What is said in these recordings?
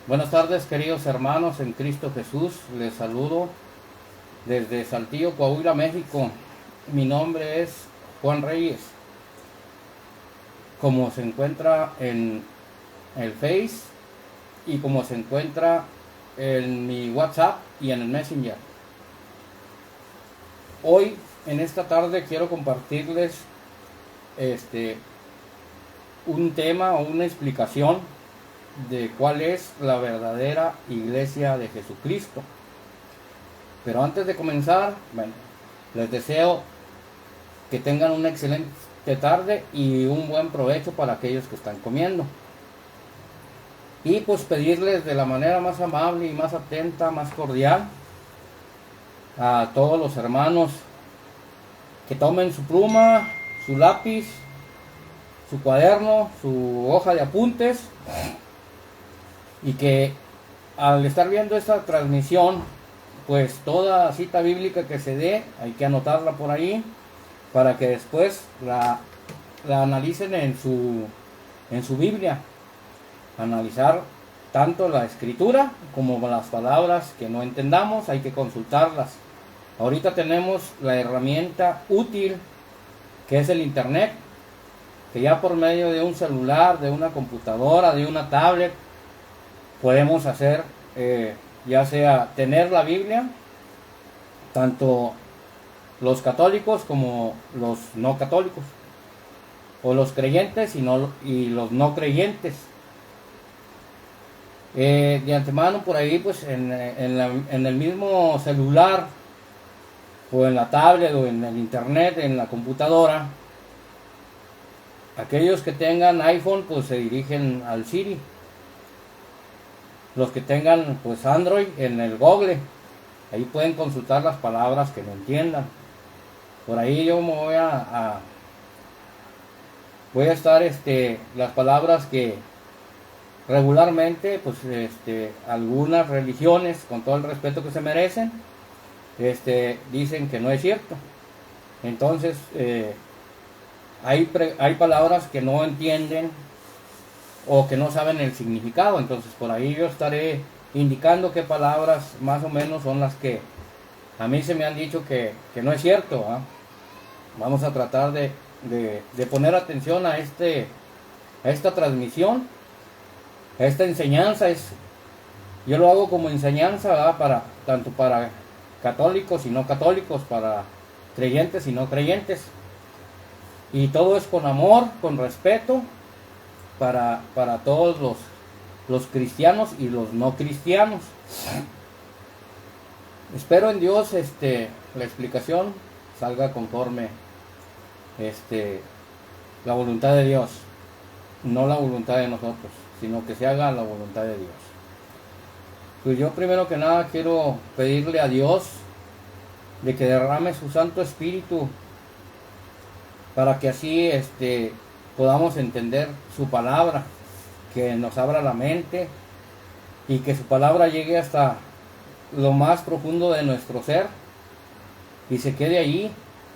Buenas tardes, queridos hermanos en Cristo Jesús. Les saludo desde Saltillo, Coahuila, México. Mi nombre es Juan Reyes. Como se encuentra en el Face y como se encuentra en mi WhatsApp y en el Messenger. Hoy, en esta tarde, quiero compartirles un tema o una explicación de cuál es la verdadera iglesia de Jesucristo. Pero antes de comenzar, les deseo que tengan una excelente tarde y un buen provecho para aquellos que están comiendo. Y pues pedirles de la manera más amable y más atenta, más cordial a todos los hermanos que tomen su pluma, su lápiz, su cuaderno, su hoja de apuntes, y que al estar viendo esta transmisión, pues toda cita bíblica que se dé, hay que anotarla por ahí para que después la analicen en su Biblia. Analizar tanto la escritura como las palabras que no entendamos, hay que consultarlas. Ahorita tenemos la herramienta útil que es el internet, que ya por medio de un celular, de una computadora, de una tablet, podemos hacer, ya sea tener la Biblia, tanto los católicos como los no católicos, o los creyentes y los no creyentes. De antemano por ahí, pues en el mismo celular o en la tablet o en el internet, en la computadora, aquellos que tengan iPhone pues se dirigen al Siri. Los que tengan pues Android, en el Google, ahí pueden consultar las palabras que no entiendan. Por ahí yo me voy a estar las palabras que regularmente pues algunas religiones, con todo el respeto que se merecen, dicen que no es cierto. Entonces hay palabras que no entienden o que no saben el significado. Entonces por ahí yo estaré indicando qué palabras más o menos son las que a mí se me han dicho que no es cierto, ¿eh? Vamos a tratar de poner atención a esta transmisión, a esta enseñanza. Yo lo hago como enseñanza, ¿verdad? Tanto para católicos y no católicos, para creyentes y no creyentes, y todo es con amor, con respeto para todos los cristianos y los no cristianos. Espero en Dios la explicación salga conforme la voluntad de Dios, no la voluntad de nosotros, sino que se haga la voluntad de Dios. Pues yo primero que nada quiero pedirle a Dios de que derrame su Santo Espíritu para que así podamos entender su palabra, que nos abra la mente y que su palabra llegue hasta lo más profundo de nuestro ser y se quede allí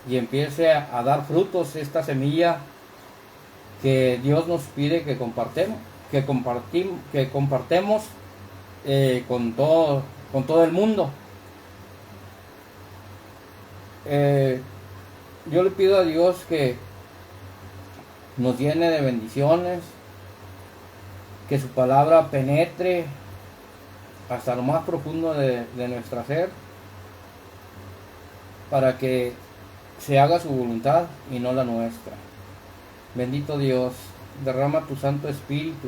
y empiece a dar frutos, esta semilla que Dios nos pide que compartemos con todo el mundo. Yo le pido a Dios que nos llene de bendiciones, que su palabra penetre hasta lo más profundo de nuestra ser, para que se haga su voluntad y no la nuestra. Bendito Dios, derrama tu Santo Espíritu,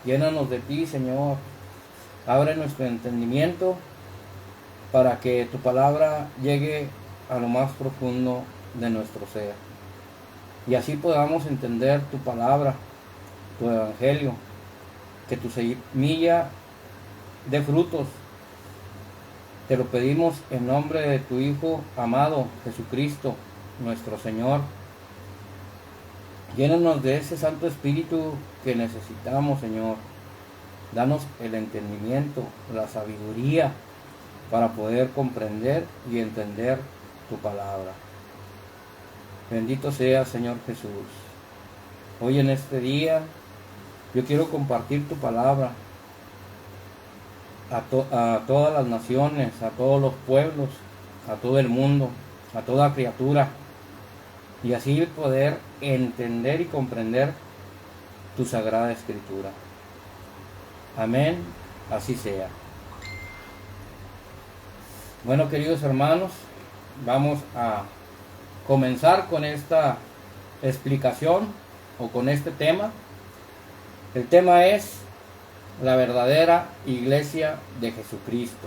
llénanos de ti, Señor. Abre nuestro entendimiento para que tu palabra llegue a lo más profundo de nuestro ser. Y así podamos entender tu palabra, tu evangelio, que tu semilla dé frutos. Te lo pedimos en nombre de tu Hijo amado, Jesucristo, nuestro Señor. Llénanos de ese Santo Espíritu que necesitamos, Señor. Danos el entendimiento, la sabiduría para poder comprender y entender tu palabra. Bendito sea, Señor Jesús. Hoy en este día yo quiero compartir tu palabra a todas las naciones, a todos los pueblos, a todo el mundo, a toda criatura, y así poder entender y comprender tu Sagrada Escritura. Amén, así sea. Bueno, queridos hermanos, vamos a comenzar con esta explicación o con este tema. El tema es la verdadera Iglesia de Jesucristo.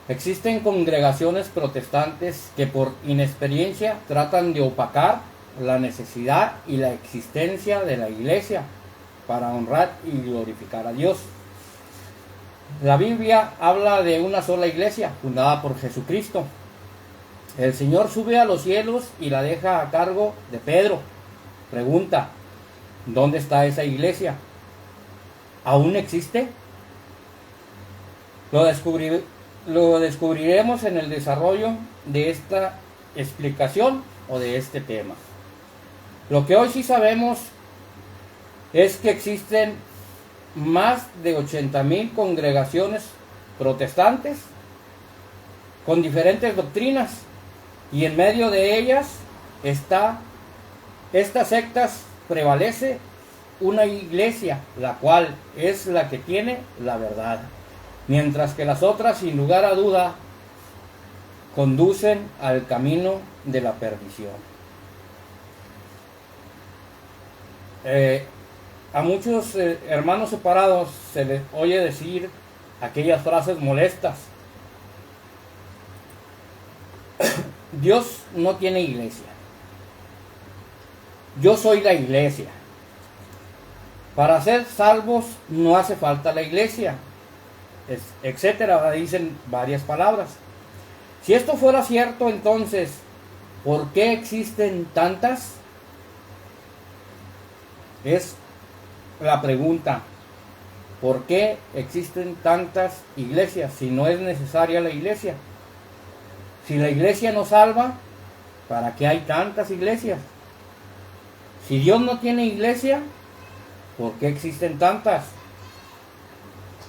Existen congregaciones protestantes que por inexperiencia tratan de opacar la necesidad y la existencia de la Iglesia para honrar y glorificar a Dios. La Biblia habla de una sola Iglesia fundada por Jesucristo. El Señor sube a los cielos y la deja a cargo de Pedro. Pregunta: ¿dónde está esa Iglesia? ¿Aún existe? Lo descubriremos en el desarrollo de esta explicación o de este tema. Lo que hoy sí sabemos es que existen más de 80,000 congregaciones protestantes con diferentes doctrinas, y en medio de ellas estas sectas prevalece una iglesia, la cual es la que tiene la verdad, mientras que las otras, sin lugar a duda, conducen al camino de la perdición. A muchos hermanos separados se les oye decir aquellas frases molestas: Dios no tiene iglesia, yo soy la iglesia, para ser salvos no hace falta la iglesia, etcétera. Dicen varias palabras. Si esto fuera cierto, entonces, ¿por qué existen tantas? Es la pregunta. ¿Por qué existen tantas iglesias si no es necesaria la iglesia? Si la iglesia no salva, ¿para qué hay tantas iglesias? Si Dios no tiene iglesia, ¿por qué existen tantas?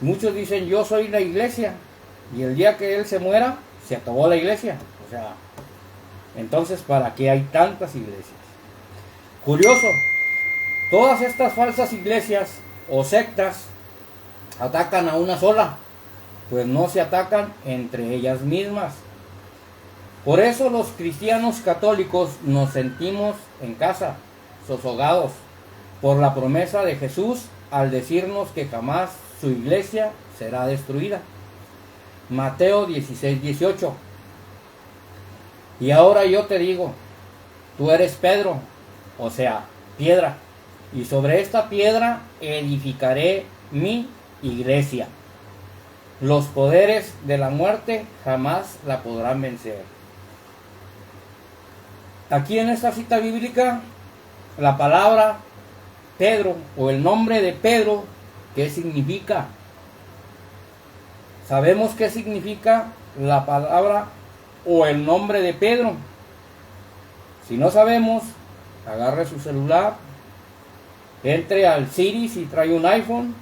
Muchos dicen: yo soy la iglesia, y el día que Él se muera, se acabó la iglesia. O sea, entonces, ¿para qué hay tantas iglesias? Curioso, todas estas falsas iglesias o sectas atacan a una sola, pues no se atacan entre ellas mismas. Por eso los cristianos católicos nos sentimos en casa, sosegados por la promesa de Jesús al decirnos que jamás su iglesia será destruida. Mateo 16:18. Y ahora yo te digo, tú eres Pedro, o sea, piedra, y sobre esta piedra edificaré mi iglesia. Los poderes de la muerte jamás la podrán vencer. Aquí en esta cita bíblica, la palabra Pedro o el nombre de Pedro, ¿qué significa? Sabemos qué significa la palabra o el nombre de Pedro. Si no sabemos, agarre su celular, entre al Siri si trae un iPhone,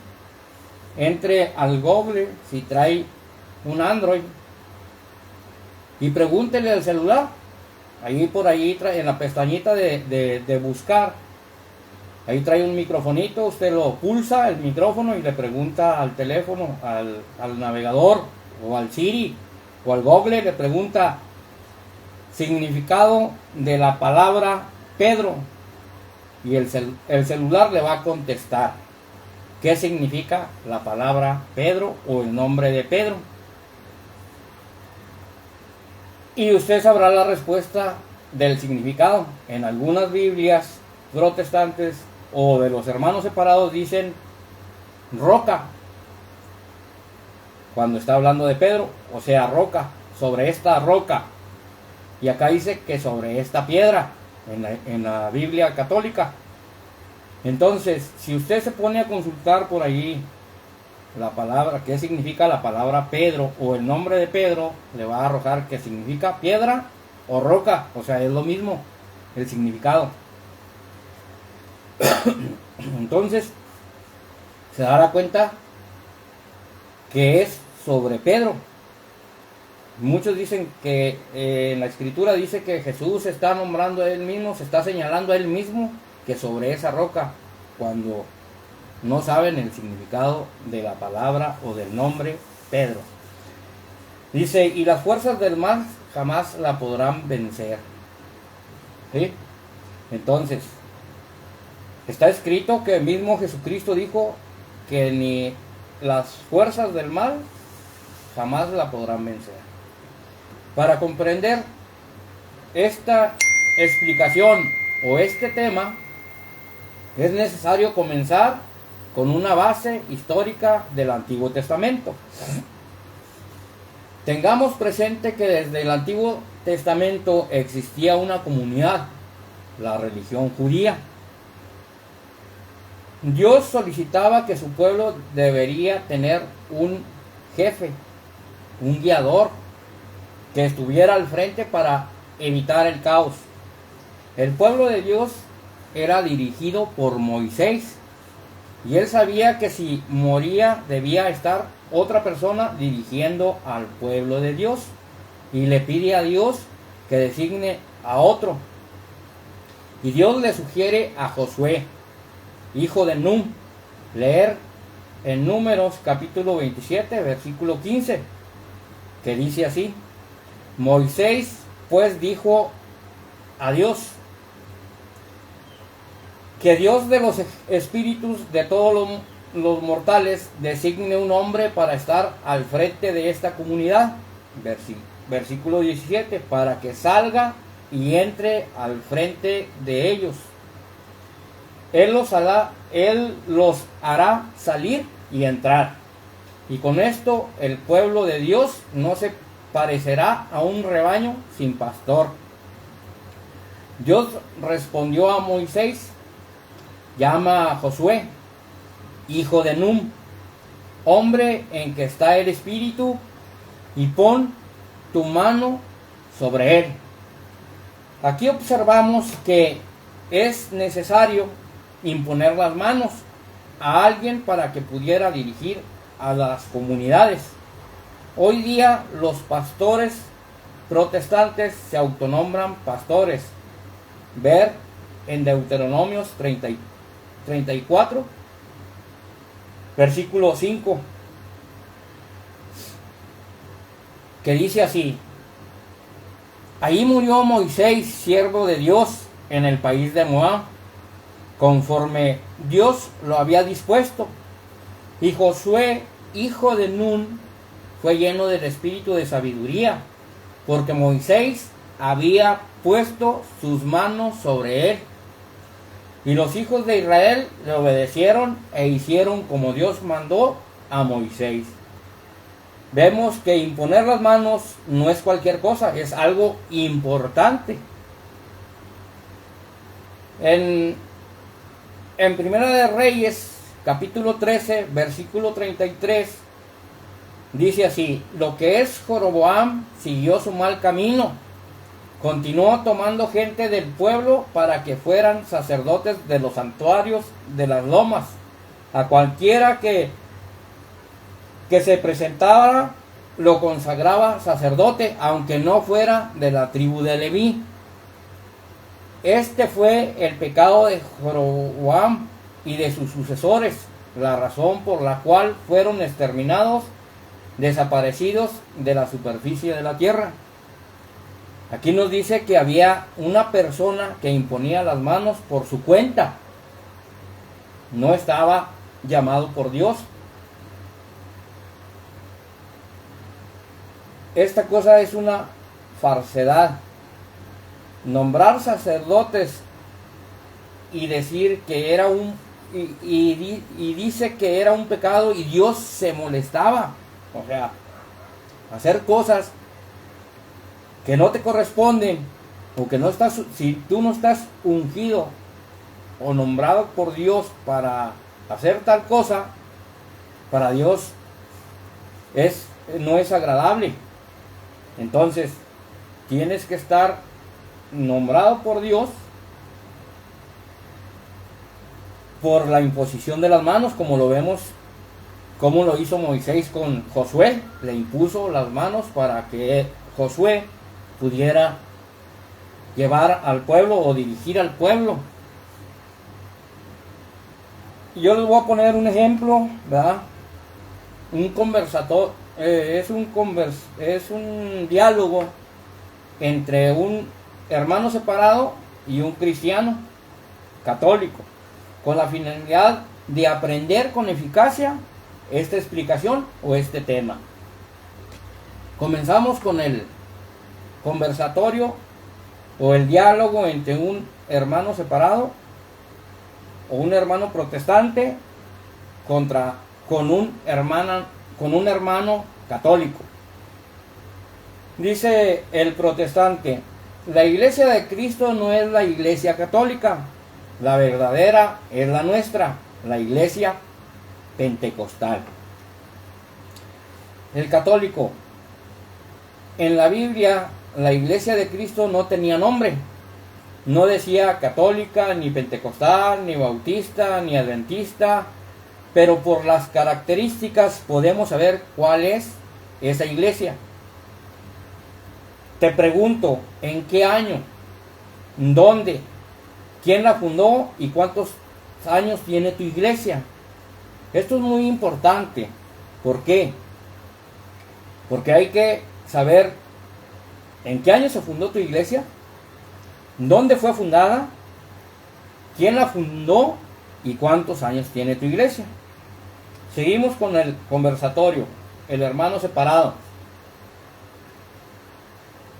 entre al Google si trae un Android, y pregúntele al celular. Ahí por ahí en la pestañita de buscar, ahí trae un microfonito, usted lo pulsa el micrófono y le pregunta al teléfono, al navegador o al Siri o al Google, le pregunta significado de la palabra Pedro, y el celular le va a contestar qué significa la palabra Pedro o el nombre de Pedro. Y usted sabrá la respuesta del significado. En algunas Biblias protestantes o de los hermanos separados dicen roca, cuando está hablando de Pedro, o sea, roca, sobre esta roca. Y acá dice que sobre esta piedra, en la Biblia católica. Entonces, si usted se pone a consultar por allí la palabra, qué significa la palabra Pedro o el nombre de Pedro, le va a arrojar que significa piedra o roca, o sea, es lo mismo el significado. Entonces, se dará cuenta que es sobre Pedro. Muchos dicen que en la escritura dice que Jesús se está nombrando a él mismo, se está señalando a él mismo que sobre esa roca, cuando no saben el significado de la palabra o del nombre Pedro. Dice, y las fuerzas del mal jamás la podrán vencer. ¿Sí? Entonces, está escrito que el mismo Jesucristo dijo que ni las fuerzas del mal jamás la podrán vencer. Para comprender esta explicación o este tema, es necesario comenzar con una base histórica del Antiguo Testamento. Tengamos presente que desde el Antiguo Testamento existía una comunidad, la religión judía. Dios solicitaba que su pueblo debería tener un jefe, un guiador, que estuviera al frente para evitar el caos. El pueblo de Dios era dirigido por Moisés, y él sabía que si moría debía estar otra persona dirigiendo al pueblo de Dios, y le pide a Dios que designe a otro. Y Dios le sugiere a Josué, hijo de Nun, leer en Números capítulo 27, versículo 15, que dice así: Moisés pues dijo a Dios, que Dios de los espíritus de todos los mortales designe un hombre para estar al frente de esta comunidad. Versículo 17, para que salga y entre al frente de ellos. Él los hará salir y entrar. Y con esto el pueblo de Dios no se parecerá a un rebaño sin pastor. Dios respondió a Moisés: llama a Josué, hijo de Nun, hombre en que está el Espíritu, y pon tu mano sobre él. Aquí observamos que es necesario imponer las manos a alguien para que pudiera dirigir a las comunidades. Hoy día los pastores protestantes se autonombran pastores. Ver en Deuteronomios 34, versículo 5, que dice así: ahí murió Moisés, siervo de Dios, en el país de Moab, conforme Dios lo había dispuesto. Y Josué, hijo de Nun, fue lleno del espíritu de sabiduría, porque Moisés había puesto sus manos sobre él. Y los hijos de Israel le obedecieron e hicieron como Dios mandó a Moisés. Vemos que imponer las manos no es cualquier cosa, es algo importante. En Primera de Reyes, capítulo 13, versículo 33, dice así: lo que es Joroboam siguió su mal camino, continuó tomando gente del pueblo para que fueran sacerdotes de los santuarios de las lomas. A cualquiera que se presentara lo consagraba sacerdote, aunque no fuera de la tribu de Leví. Este fue el pecado de Joroboam y de sus sucesores, la razón por la cual fueron exterminados, desaparecidos de la superficie de la tierra. Aquí nos dice que había una persona que imponía las manos por su cuenta. No estaba llamado por Dios. Esta cosa es una falsedad. Nombrar sacerdotes y decir que era y dice que era un pecado y Dios se molestaba. O sea, hacer cosas que no te corresponden, o que no estás, si tú no estás ungido o nombrado por Dios para hacer tal cosa, para Dios no es agradable. Entonces tienes que estar nombrado por Dios, por la imposición de las manos, como lo vemos, como lo hizo Moisés con Josué. Le impuso las manos para que Josué pudiera llevar al pueblo o dirigir al pueblo. Yo les voy a poner un ejemplo, ¿verdad? Un conversador, es un diálogo entre un hermano separado y un cristiano católico, con la finalidad de aprender con eficacia esta explicación o este tema. Comenzamos con el conversatorio o el diálogo entre un hermano separado o un hermano protestante con un hermano católico. Dice el protestante: la iglesia de Cristo no es la iglesia católica, la verdadera es la nuestra, la iglesia pentecostal. El católico: en la Biblia la iglesia de Cristo no tenía nombre, no decía católica, ni pentecostal, ni bautista, ni adventista, pero por las características podemos saber cuál es esa iglesia. Te pregunto, ¿en qué año? ¿Dónde? ¿Quién la fundó? ¿Y cuántos años tiene tu iglesia? Esto es muy importante. ¿Por qué? Porque hay que saber en qué año se fundó tu iglesia, dónde fue fundada, quién la fundó y cuántos años tiene tu iglesia. Seguimos con el conversatorio. El hermano separado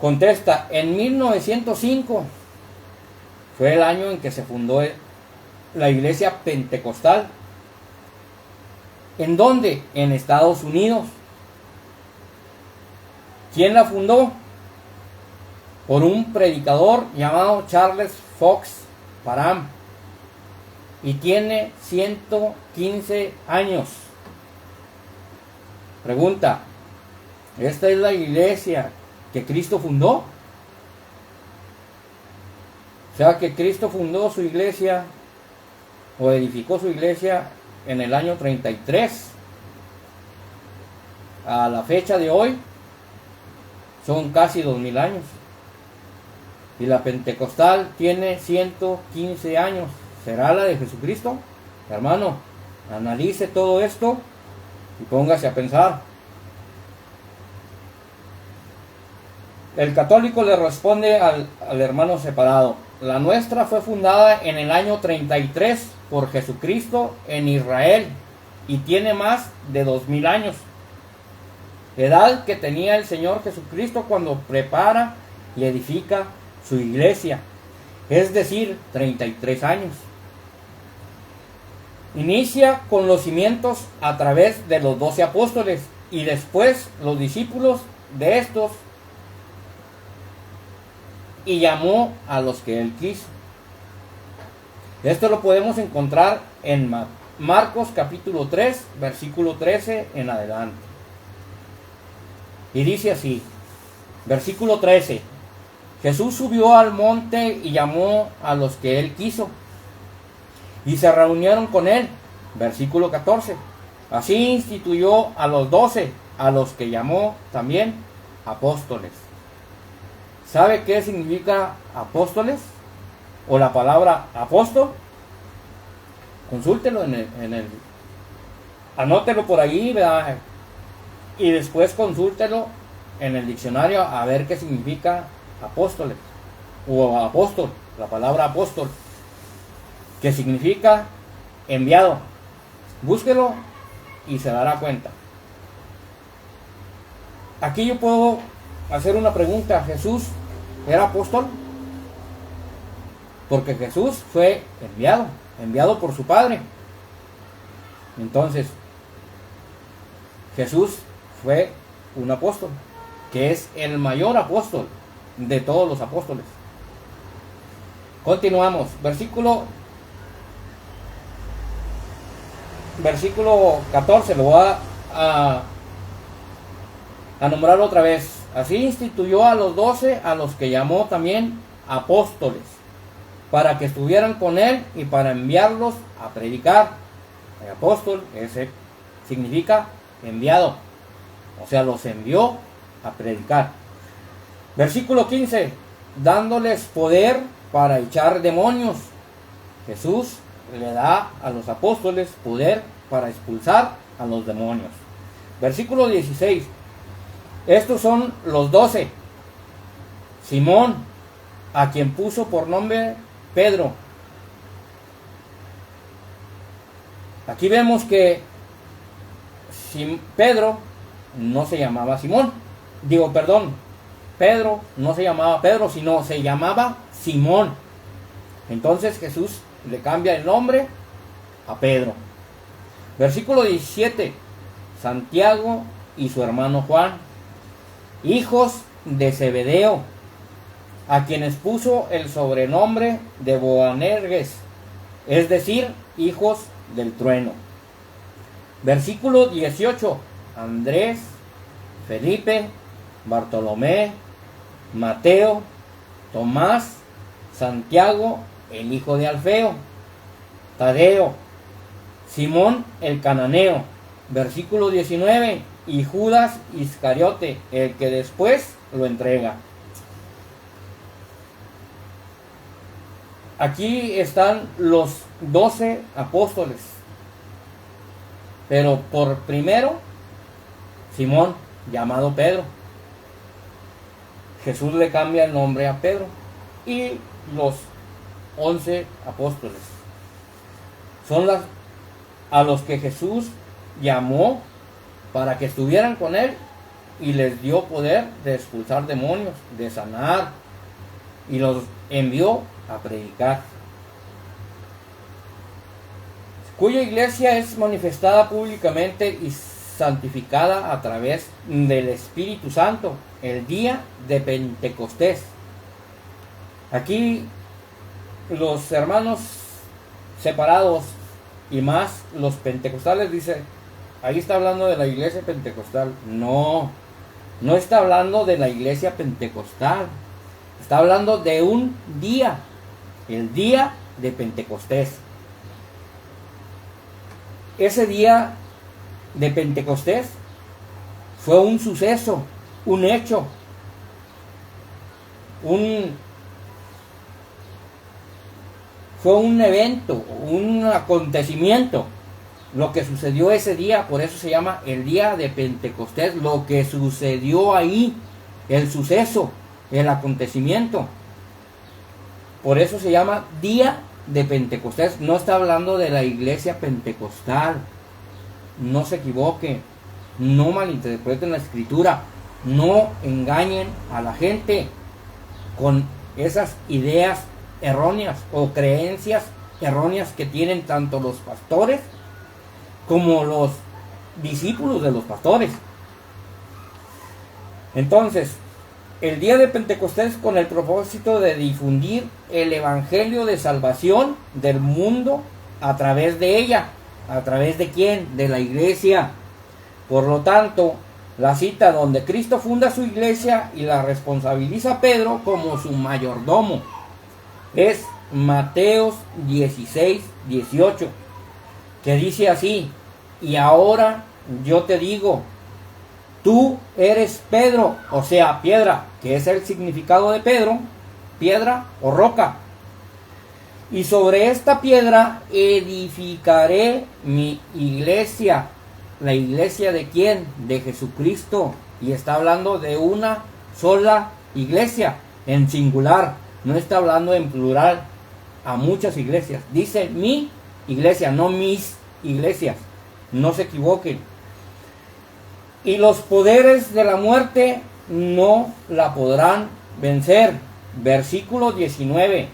contesta: en 1905 fue el año en que se fundó la iglesia pentecostal. ¿En dónde? En Estados Unidos. ¿Quién la fundó? Por un predicador llamado Charles Fox Parham, y tiene 115 años. Pregunta: ¿esta es la iglesia que Cristo fundó? O sea, que Cristo fundó su iglesia o edificó su iglesia en el año 33. A la fecha de hoy son casi 2000 años. Y la pentecostal tiene 115 años. ¿Será la de Jesucristo? Hermano, analice todo esto y póngase a pensar. El católico le responde al hermano separado: la nuestra fue fundada en el año 33 por Jesucristo en Israel y tiene más de 2000 años. Edad que tenía el Señor Jesucristo cuando prepara y edifica su iglesia, es decir, 33 años. Inicia con los cimientos a través de los 12 apóstoles y después los discípulos de estos, y llamó a los que él quiso. Esto lo podemos encontrar en Marcos capítulo 3, versículo 13 en adelante. Y dice así, versículo 13: Jesús subió al monte y llamó a los que él quiso, y se reunieron con él. Versículo 14: así instituyó a los 12, a los que llamó también apóstoles. ¿Sabe qué significa apóstoles? O la palabra apóstol. Consúltelo anótelo por ahí, ¿verdad? Y después consúltelo en el diccionario a ver qué significa apóstoles o apóstol. La palabra apóstol, que significa enviado. Búsquelo y se dará cuenta. Aquí yo puedo hacer una pregunta: ¿Jesús era apóstol? Porque Jesús fue enviado por su Padre. Entonces, Jesús fue un apóstol, que es el mayor apóstol de todos los apóstoles. Continuamos, versículo 14, lo voy a nombrar otra vez. Así instituyó a los 12, a los que llamó también apóstoles. para que estuvieran con él y para enviarlos a predicar. El apóstol, ese significa enviado, o sea, los envió a predicar. Versículo 15, dándoles poder para echar demonios. Jesús le da a los apóstoles poder para expulsar a los demonios. Versículo 16, estos son los 12. Simón, a quien puso por nombre Pedro. Aquí vemos que Pedro no se llamaba Simón. Pedro no se llamaba Pedro, sino se llamaba Simón. Entonces Jesús le cambia el nombre a Pedro. Versículo 17. Santiago y su hermano Juan, hijos de Zebedeo, a quienes puso el sobrenombre de Boanerges, es decir, hijos del trueno. Versículo 18. Andrés, Felipe, Bartolomé, Mateo, Tomás, Santiago, el hijo de Alfeo, Tadeo, Simón el cananeo. Versículo 19. Y Judas Iscariote, el que después lo entrega. Aquí están los 12 apóstoles. Pero por primero, Simón, llamado Pedro. Jesús le cambia el nombre a Pedro. Y los 11 apóstoles son a los que Jesús llamó para que estuvieran con él y les dio poder de expulsar demonios, de sanar, y los envió a predicar. Cuya iglesia es manifestada públicamente y santificada a través del Espíritu Santo el día de Pentecostés. Aquí los hermanos separados y más los pentecostales dicen, ahí está hablando de la iglesia pentecostal. No está hablando de la iglesia pentecostal. Está hablando de un día, el día de Pentecostés. Ese día de Pentecostés fue un suceso, un hecho, fue un evento, un acontecimiento, lo que sucedió ese día. Por eso se llama el día de Pentecostés, lo que sucedió ahí, el suceso, el acontecimiento. Por eso se llama día de Pentecostés. No está hablando de la iglesia pentecostal. No se equivoque, no malinterpreten la escritura, no engañen a la gente con esas ideas erróneas o creencias erróneas que tienen tanto los pastores como los discípulos de los pastores. Entonces, el día de Pentecostés, con el propósito de difundir el evangelio de salvación del mundo a través de ella. ¿A través de quién? De la iglesia. Por lo tanto, la cita donde Cristo funda su iglesia y la responsabiliza a Pedro como su mayordomo es Mateo 16:18, que dice así: y ahora yo te digo, tú eres Pedro, o sea, piedra, que es el significado de Pedro, piedra o roca. Y sobre esta piedra edificaré mi iglesia. ¿La iglesia de quién? De Jesucristo. Y está hablando de una sola iglesia, en singular. No está hablando en plural, a muchas iglesias. Dice mi iglesia, no mis iglesias. No se equivoquen. Y los poderes de la muerte no la podrán vencer. Versículo 19.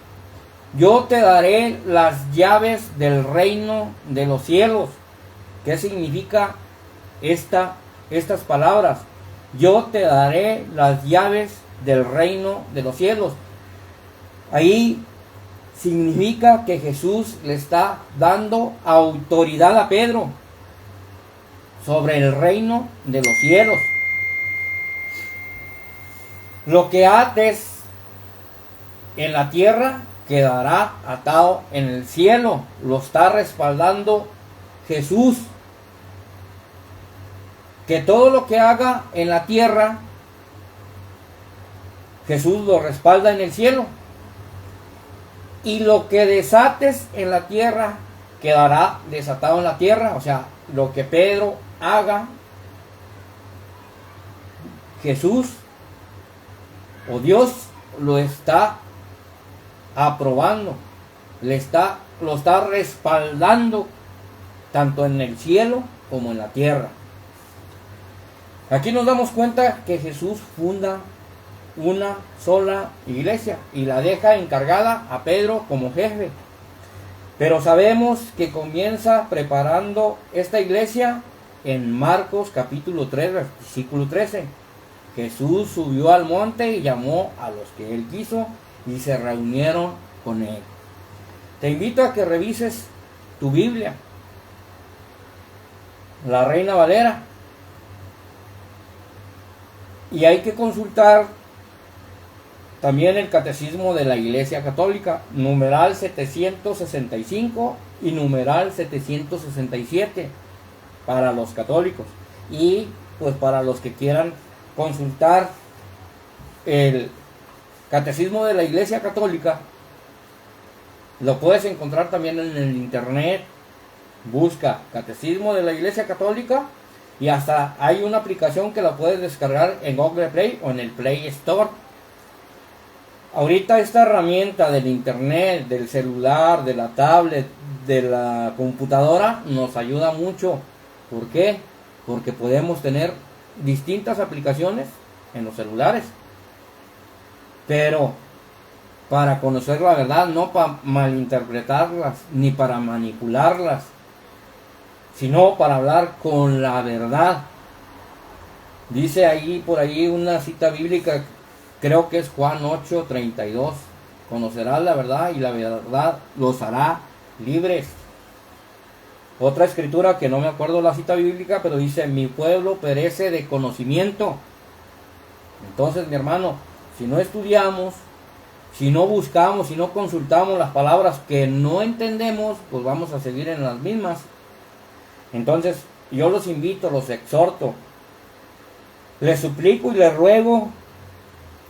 Yo te daré las llaves del reino de los cielos. ¿Qué significa estas palabras? Yo te daré las llaves del reino de los cielos. Ahí significa que Jesús le está dando autoridad a Pedro sobre el reino de los cielos. Lo que ates en la tierra quedará atado en el cielo. Lo está respaldando Jesús. Que todo lo que haga en la tierra, Jesús lo respalda en el cielo. Y lo que desates en la tierra, quedará desatado en la tierra. O sea, lo que Pedro haga, Jesús o Dios lo está aprobando, lo está respaldando tanto en el cielo como en la tierra. Aquí nos damos cuenta que Jesús funda una sola iglesia y la deja encargada a Pedro como jefe. Pero sabemos que comienza preparando esta iglesia en Marcos capítulo 3, versículo 13. Jesús subió al monte y llamó a los que él quiso y se reunieron con él. Te invito a que revises tu Biblia, la Reina Valera, y hay que consultar también el Catecismo de la Iglesia Católica, numeral 765 y numeral 767 para los católicos, y pues para los que quieran consultar el Catecismo de la Iglesia Católica, lo puedes encontrar también en el internet. Busca Catecismo de la Iglesia Católica y hasta hay una aplicación que la puedes descargar en Google Play o en el Play Store. Ahorita esta herramienta del internet, del celular, de la tablet, de la computadora nos ayuda mucho. ¿Por qué? Porque podemos tener distintas aplicaciones en los celulares, pero para conocer la verdad, no para malinterpretarlas ni para manipularlas, sino para hablar con la verdad. Dice ahí por ahí una cita bíblica, creo que es Juan 8:32, conocerás la verdad y la verdad los hará libres. Otra escritura que no me acuerdo la cita bíblica, pero dice, mi pueblo perece de conocimiento. Entonces, mi hermano, si no estudiamos, si no buscamos, si no consultamos las palabras que no entendemos, pues vamos a seguir en las mismas. Entonces, yo los invito, los exhorto, les suplico y les ruego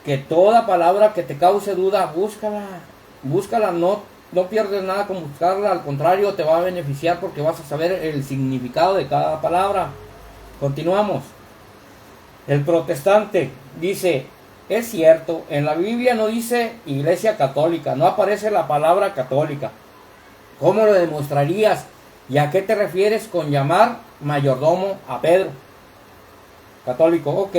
que toda palabra que te cause duda, búscala, no pierdes nada con buscarla, al contrario, te va a beneficiar porque vas a saber el significado de cada palabra. Continuamos. El protestante dice, es cierto, en la Biblia no dice Iglesia Católica, no aparece la palabra católica. ¿Cómo lo demostrarías? ¿Y a qué te refieres con llamar mayordomo a Pedro? Católico, ok.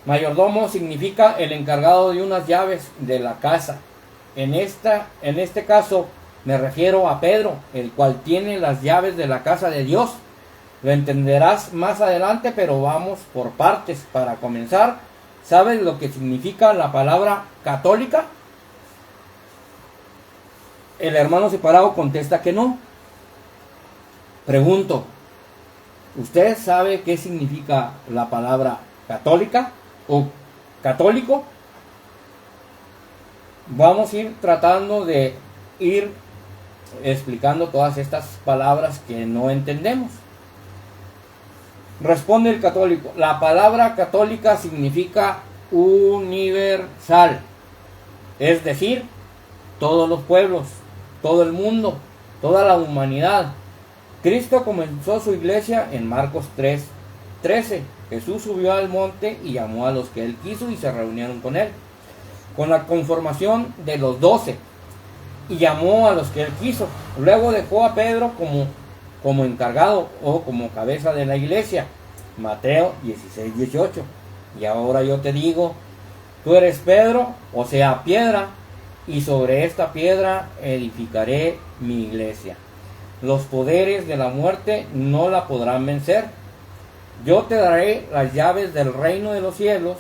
Mayordomo significa el encargado de unas llaves de la casa. En este caso me refiero a Pedro, el cual tiene las llaves de la casa de Dios. Lo entenderás más adelante, pero vamos por partes. Para comenzar, ¿sabes lo que significa la palabra católica? El hermano separado contesta que no. Pregunto, ¿usted sabe qué significa la palabra católica o católico? Vamos a ir tratando de ir explicando todas estas palabras que no entendemos. Responde el católico, la palabra católica significa universal, es decir, todos los pueblos, todo el mundo, toda la humanidad. Cristo comenzó su iglesia en Marcos 3:13. Jesús subió al monte y llamó a los que él quiso y se reunieron con él, con la conformación de los 12, y llamó a los que él quiso. Luego dejó a Pedro como encargado o como cabeza de la iglesia. Mateo 16:18. Y ahora yo te digo, tú eres Pedro, o sea, piedra, y sobre esta piedra edificaré mi iglesia. Los poderes de la muerte no la podrán vencer. Yo te daré las llaves del reino de los cielos.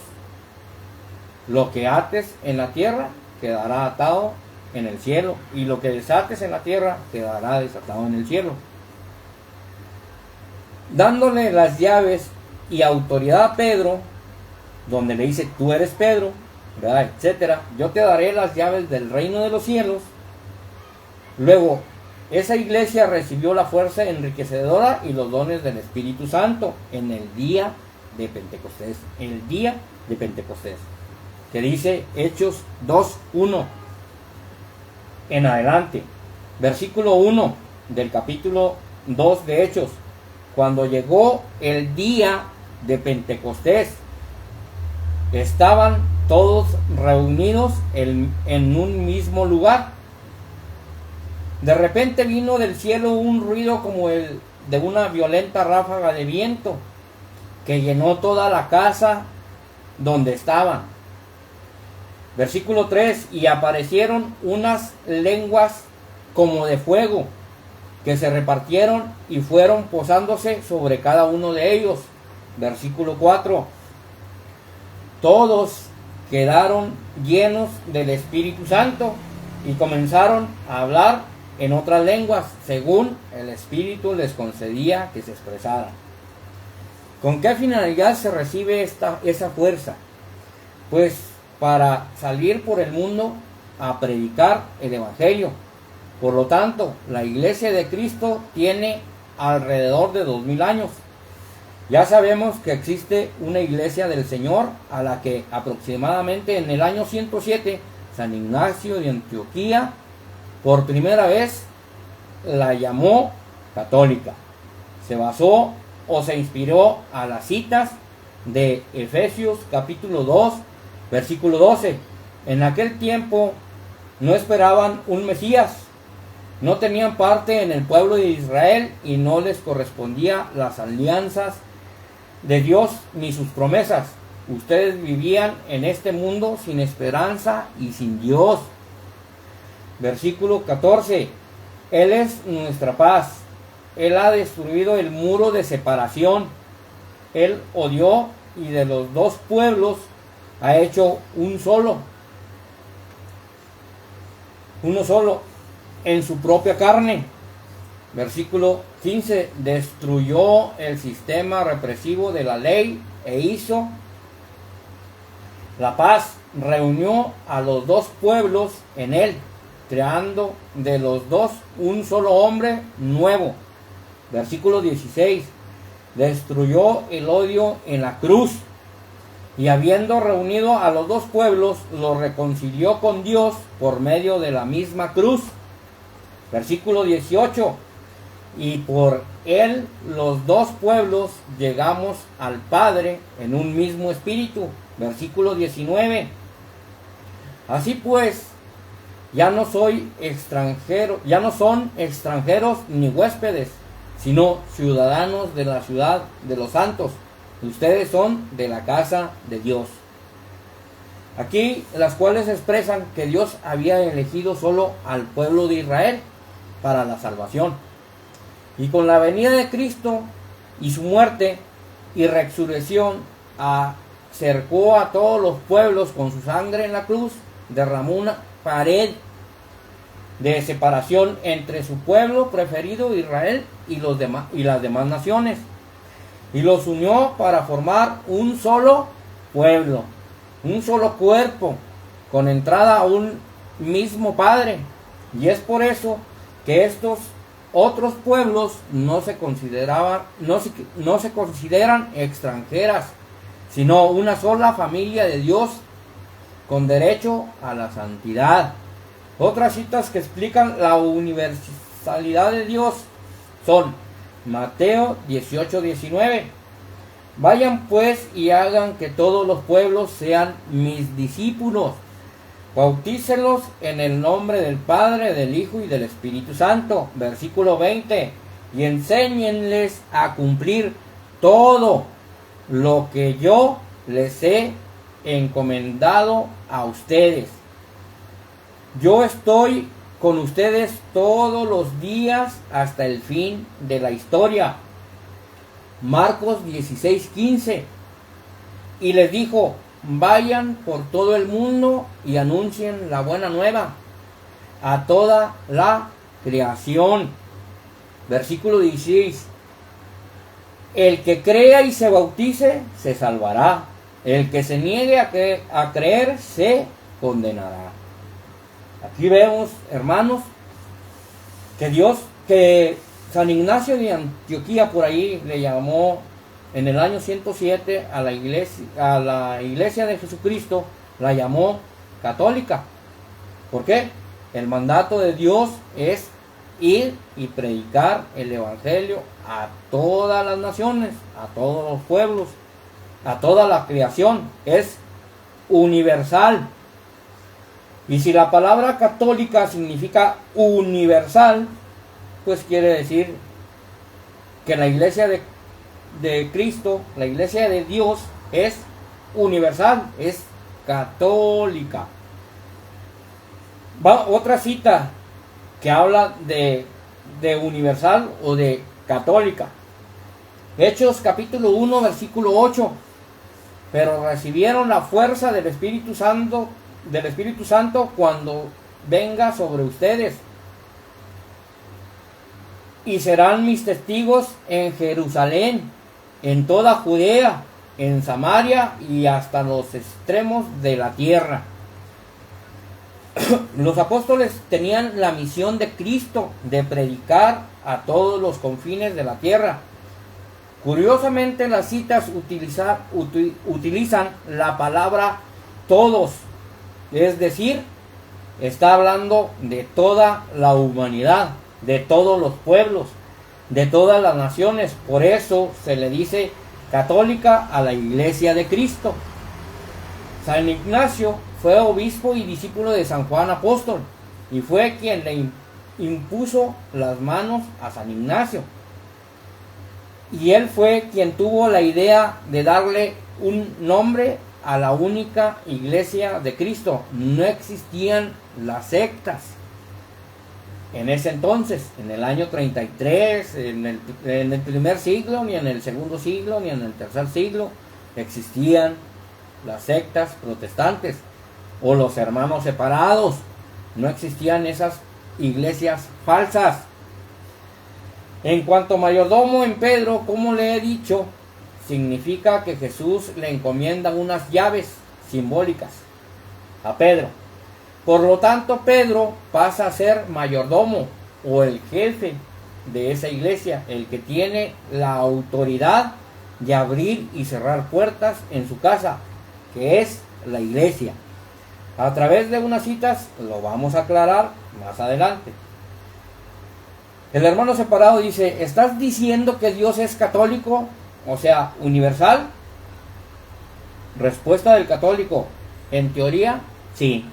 Lo que ates en la tierra quedará atado en el cielo, y lo que desates en la tierra quedará desatado en el cielo. Dándole las llaves y autoridad a Pedro, donde le dice, tú eres Pedro, ¿verdad? Etcétera. Yo te daré las llaves del reino de los cielos. Luego, esa iglesia recibió la fuerza enriquecedora y los dones del Espíritu Santo en el día de Pentecostés. El día de Pentecostés. Que dice Hechos 2:1 en adelante. Versículo 1 del capítulo 2 de Hechos. Cuando llegó el día de Pentecostés, estaban todos reunidos en un mismo lugar. De repente vino del cielo un ruido como el de una violenta ráfaga de viento que llenó toda la casa donde estaban. Versículo 3, y aparecieron unas lenguas como de fuego que se repartieron y fueron posándose sobre cada uno de ellos. Versículo 4, todos quedaron llenos del Espíritu Santo y comenzaron a hablar en otras lenguas, según el Espíritu les concedía que se expresaran. ¿Con qué finalidad se recibe esa fuerza? Pues para salir por el mundo a predicar el Evangelio. Por lo tanto, la Iglesia de Cristo tiene alrededor de 2000 años. Ya sabemos que existe una Iglesia del Señor a la que aproximadamente en el año 107 San Ignacio de Antioquía por primera vez la llamó católica. Se basó o se inspiró a las citas de Efesios capítulo 2, versículo 12. En aquel tiempo no esperaban un Mesías, no tenían parte en el pueblo de Israel y no les correspondía las alianzas de Dios ni sus promesas. Ustedes vivían en este mundo sin esperanza y sin Dios. Versículo 14. Él es nuestra paz. Él ha destruido el muro de separación. Él odió y de los dos pueblos ha hecho uno solo en su propia carne. Versículo 15. Destruyó el sistema represivo de la ley e hizo la paz. Reunió a los dos pueblos en él, creando de los dos un solo hombre nuevo. Versículo 16. Destruyó el odio en la cruz y habiendo reunido a los dos pueblos, los reconcilió con Dios por medio de la misma cruz. Versículo 18. Y por él los dos pueblos llegamos al Padre en un mismo espíritu. Versículo 19. Así pues, ya no son extranjeros ni huéspedes, sino ciudadanos de la ciudad de los santos. Ustedes son de la casa de Dios. Aquí las cuales expresan que Dios había elegido solo al pueblo de Israel para la salvación. Y con la venida de Cristo y su muerte y resurrección acercó a todos los pueblos con su sangre en la cruz, derramó una pared de separación entre su pueblo preferido Israel y las demás naciones, y los unió para formar un solo pueblo, un solo cuerpo, con entrada a un mismo Padre. Y es por eso que estos otros pueblos no se consideran extranjeras, sino una sola familia de Dios con derecho a la santidad. Otras citas que explican la universalidad de Dios son Mateo 18:19. Vayan pues y hagan que todos los pueblos sean mis discípulos. Bautícelos en el nombre del Padre, del Hijo y del Espíritu Santo. Versículo 20. Y enséñenles a cumplir todo lo que yo les he encomendado a ustedes. Yo estoy con ustedes todos los días hasta el fin de la historia. Marcos 16:15. Y les dijo: vayan por todo el mundo y anuncien la buena nueva a toda la creación. Versículo 16. El que crea y se bautice se salvará, El que se niegue a creer se condenará. Aquí vemos, hermanos, que San Ignacio de Antioquía, por ahí le llamó en el año 107 a la iglesia de Jesucristo, la llamó católica. ¿Por qué? El mandato de Dios es ir y predicar el evangelio a todas las naciones, a todos los pueblos, a toda la creación. Es universal. Y si la palabra católica significa universal, pues quiere decir que la iglesia de Cristo, la iglesia de Dios, es universal, es católica. Va otra cita que habla de universal o de católica. Hechos capítulo 1, versículo 8. Pero recibieron la fuerza del Espíritu Santo cuando venga sobre ustedes. Y serán mis testigos en Jerusalén, en toda Judea, en Samaria y hasta los extremos de la tierra. Los apóstoles tenían la misión de Cristo de predicar a todos los confines de la tierra. Curiosamente, las citas utilizan la palabra todos, es decir, está hablando de toda la humanidad, de todos los pueblos, de todas las naciones. Por eso se le dice católica a la iglesia de Cristo. San Ignacio fue obispo y discípulo de San Juan Apóstol y fue quien le impuso las manos a San Ignacio. Y él fue quien tuvo la idea de darle un nombre a la única iglesia de Cristo. No existían las sectas en ese entonces, en el año 33, en el primer siglo, ni en el segundo siglo, ni en el tercer siglo, existían las sectas protestantes o los hermanos separados. No existían esas iglesias falsas. En cuanto a mayordomo en Pedro, como le he dicho, significa que Jesús le encomienda unas llaves simbólicas a Pedro. Por lo tanto, Pedro pasa a ser mayordomo o el jefe de esa iglesia, el que tiene la autoridad de abrir y cerrar puertas en su casa, que es la iglesia. A través de unas citas lo vamos a aclarar más adelante. El hermano separado dice: ¿estás diciendo que Dios es católico? O sea, universal. Respuesta del católico: en teoría, sí.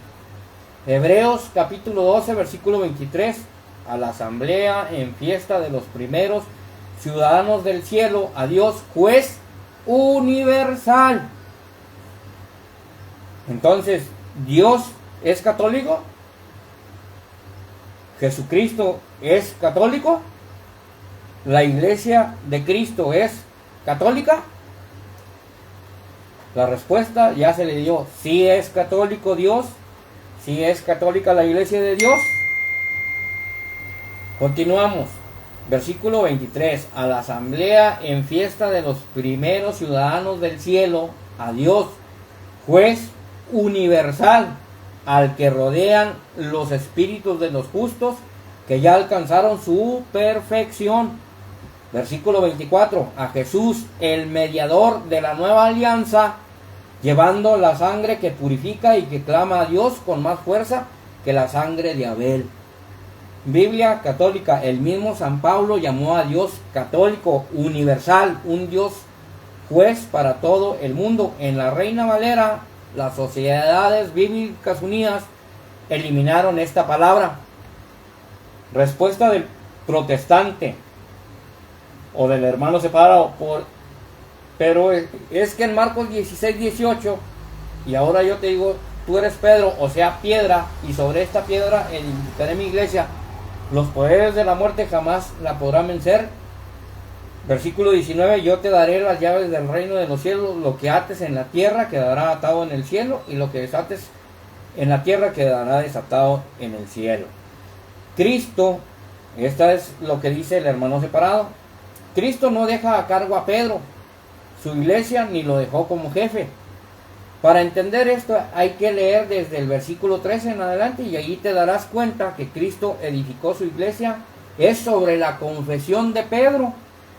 Hebreos capítulo 12, versículo 23. A la asamblea en fiesta de los primeros ciudadanos del cielo, a Dios, juez universal. Entonces, ¿Dios es católico? ¿Jesucristo es católico? ¿La iglesia de Cristo es católica? La respuesta ya se le dio: sí es católico Dios, sí es católica la iglesia de Dios. Continuamos. Versículo 23. A la asamblea en fiesta de los primeros ciudadanos del cielo, a Dios, juez universal, al que rodean los espíritus de los justos que ya alcanzaron su perfección. Versículo 24. A Jesús, el mediador de la nueva alianza, llevando la sangre que purifica y que clama a Dios con más fuerza que la sangre de Abel. Biblia católica. El mismo San Pablo llamó a Dios católico, universal, un Dios juez para todo el mundo. En la Reina Valera, las Sociedades Bíblicas Unidas eliminaron esta palabra. Respuesta del protestante o del hermano separado: pero es que en Marcos 16, 18, y ahora yo te digo, tú eres Pedro, o sea, piedra, y sobre esta piedra edificaré mi iglesia. Los poderes de la muerte jamás la podrán vencer. Versículo 19. Yo te daré las llaves del reino de los cielos. Lo que ates en la tierra quedará atado en el cielo, y lo que desates en la tierra quedará desatado en el cielo. Cristo, esta es lo que dice el hermano separado, Cristo no deja a cargo a Pedro, su iglesia, ni lo dejó como jefe. Para entender esto hay que leer desde el versículo 13 en adelante, y ahí te darás cuenta que Cristo edificó su iglesia. Es sobre la confesión de Pedro,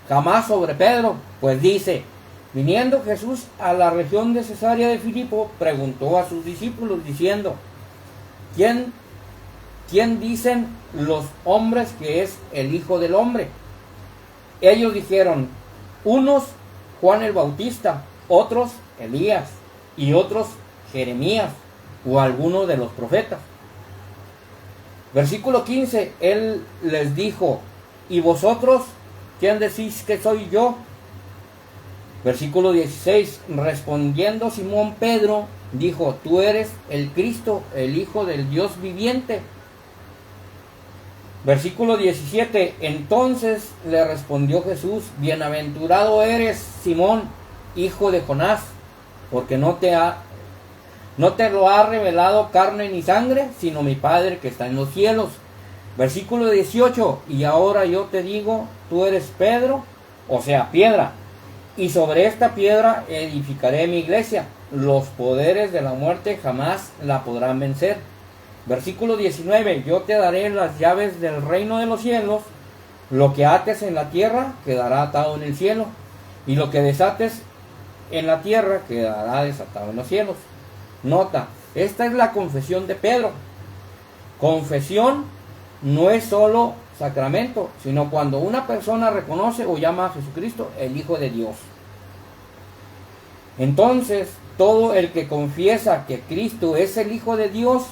jamás sobre Pedro. Pues dice: viniendo Jesús a la región de Cesarea de Filipo, preguntó a sus discípulos diciendo: ¿Quién dicen los hombres que es el Hijo del Hombre? Ellos dijeron: unos Juan el Bautista, otros Elías, y otros Jeremías o alguno de los profetas. Versículo 15, él les dijo: ¿y vosotros quién decís que soy yo? Versículo 16, respondiendo Simón Pedro, dijo: tú eres el Cristo, el Hijo del Dios viviente. Versículo 17, entonces le respondió Jesús: bienaventurado eres, Simón, hijo de Jonás, porque no te lo ha revelado carne ni sangre, sino mi Padre que está en los cielos. Versículo 18, y ahora yo te digo, tú eres Pedro, o sea, piedra, y sobre esta piedra edificaré mi iglesia. Los poderes de la muerte jamás la podrán vencer. Versículo 19, yo te daré las llaves del reino de los cielos. Lo que ates en la tierra quedará atado en el cielo, y lo que desates en la tierra quedará desatado en los cielos. Nota, esta es la confesión de Pedro. Confesión no es solo sacramento, sino cuando una persona reconoce o llama a Jesucristo el Hijo de Dios. Entonces, todo el que confiesa que Cristo es el Hijo de Dios,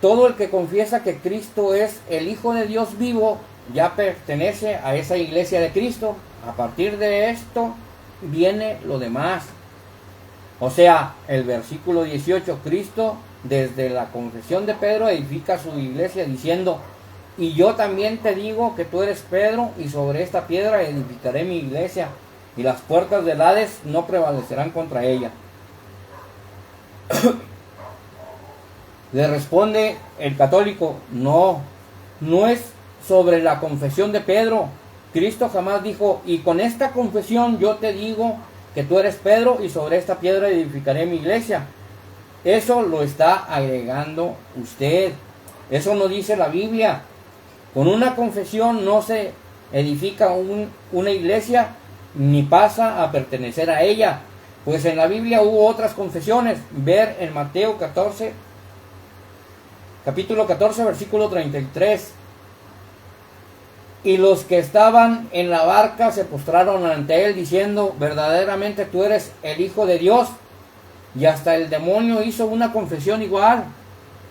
todo el que confiesa que Cristo es el Hijo de Dios vivo, ya pertenece a esa iglesia de Cristo. A partir de esto viene lo demás. O sea, el versículo 18, Cristo desde la confesión de Pedro edifica su iglesia diciendo: y yo también te digo que tú eres Pedro, y sobre esta piedra edificaré mi iglesia, y las puertas del Hades no prevalecerán contra ella. Le responde el católico: no es sobre la confesión de Pedro. Cristo jamás dijo: y con esta confesión yo te digo que tú eres Pedro, y sobre esta piedra edificaré mi iglesia. Eso lo está agregando usted. Eso no dice la Biblia. Con una confesión no se edifica una iglesia, ni pasa a pertenecer a ella. Pues en la Biblia hubo otras confesiones. Ver en Mateo 14, capítulo 14, versículo 33. Y los que estaban en la barca se postraron ante él diciendo: verdaderamente tú eres el Hijo de Dios. Y hasta el demonio hizo una confesión igual.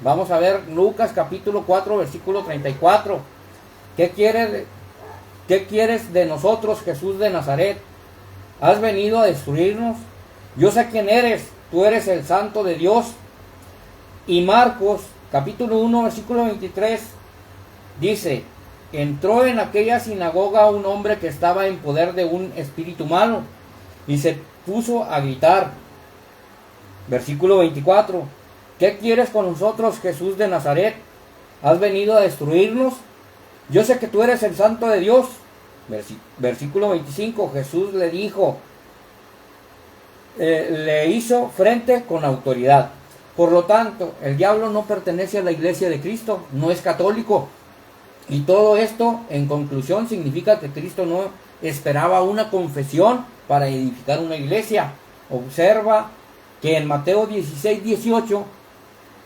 Vamos a ver Lucas capítulo 4, versículo 34. ¿Qué quieres de nosotros, Jesús de Nazaret? ¿Has venido a destruirnos? Yo sé quién eres, tú eres el Santo de Dios. Y Marcos capítulo 1, versículo 23 dice: entró en aquella sinagoga un hombre que estaba en poder de un espíritu malo, y se puso a gritar. Versículo 24, ¿qué quieres con nosotros, Jesús de Nazaret? ¿Has venido a destruirnos? Yo sé que tú eres el Santo de Dios. Versículo 25, Jesús le dijo, le hizo frente con autoridad. Por lo tanto, el diablo no pertenece a la iglesia de Cristo, no es católico. Y todo esto, en conclusión, significa que Cristo no esperaba una confesión para edificar una iglesia. Observa que en Mateo 16, 18,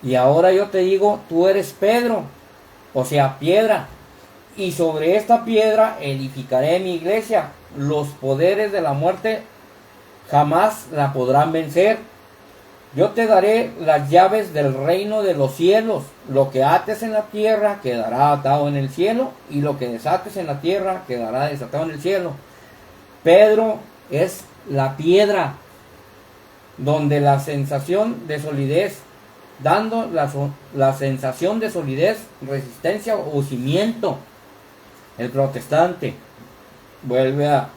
y ahora yo te digo, tú eres Pedro, o sea, piedra, y sobre esta piedra edificaré mi iglesia. Los poderes de la muerte jamás la podrán vencer. Yo te daré las llaves del reino de los cielos. Lo que ates en la tierra quedará atado en el cielo, y lo que desates en la tierra quedará desatado en el cielo. Pedro es la piedra, donde la sensación de solidez, dando la sensación de solidez, resistencia o cimiento. El protestante vuelve a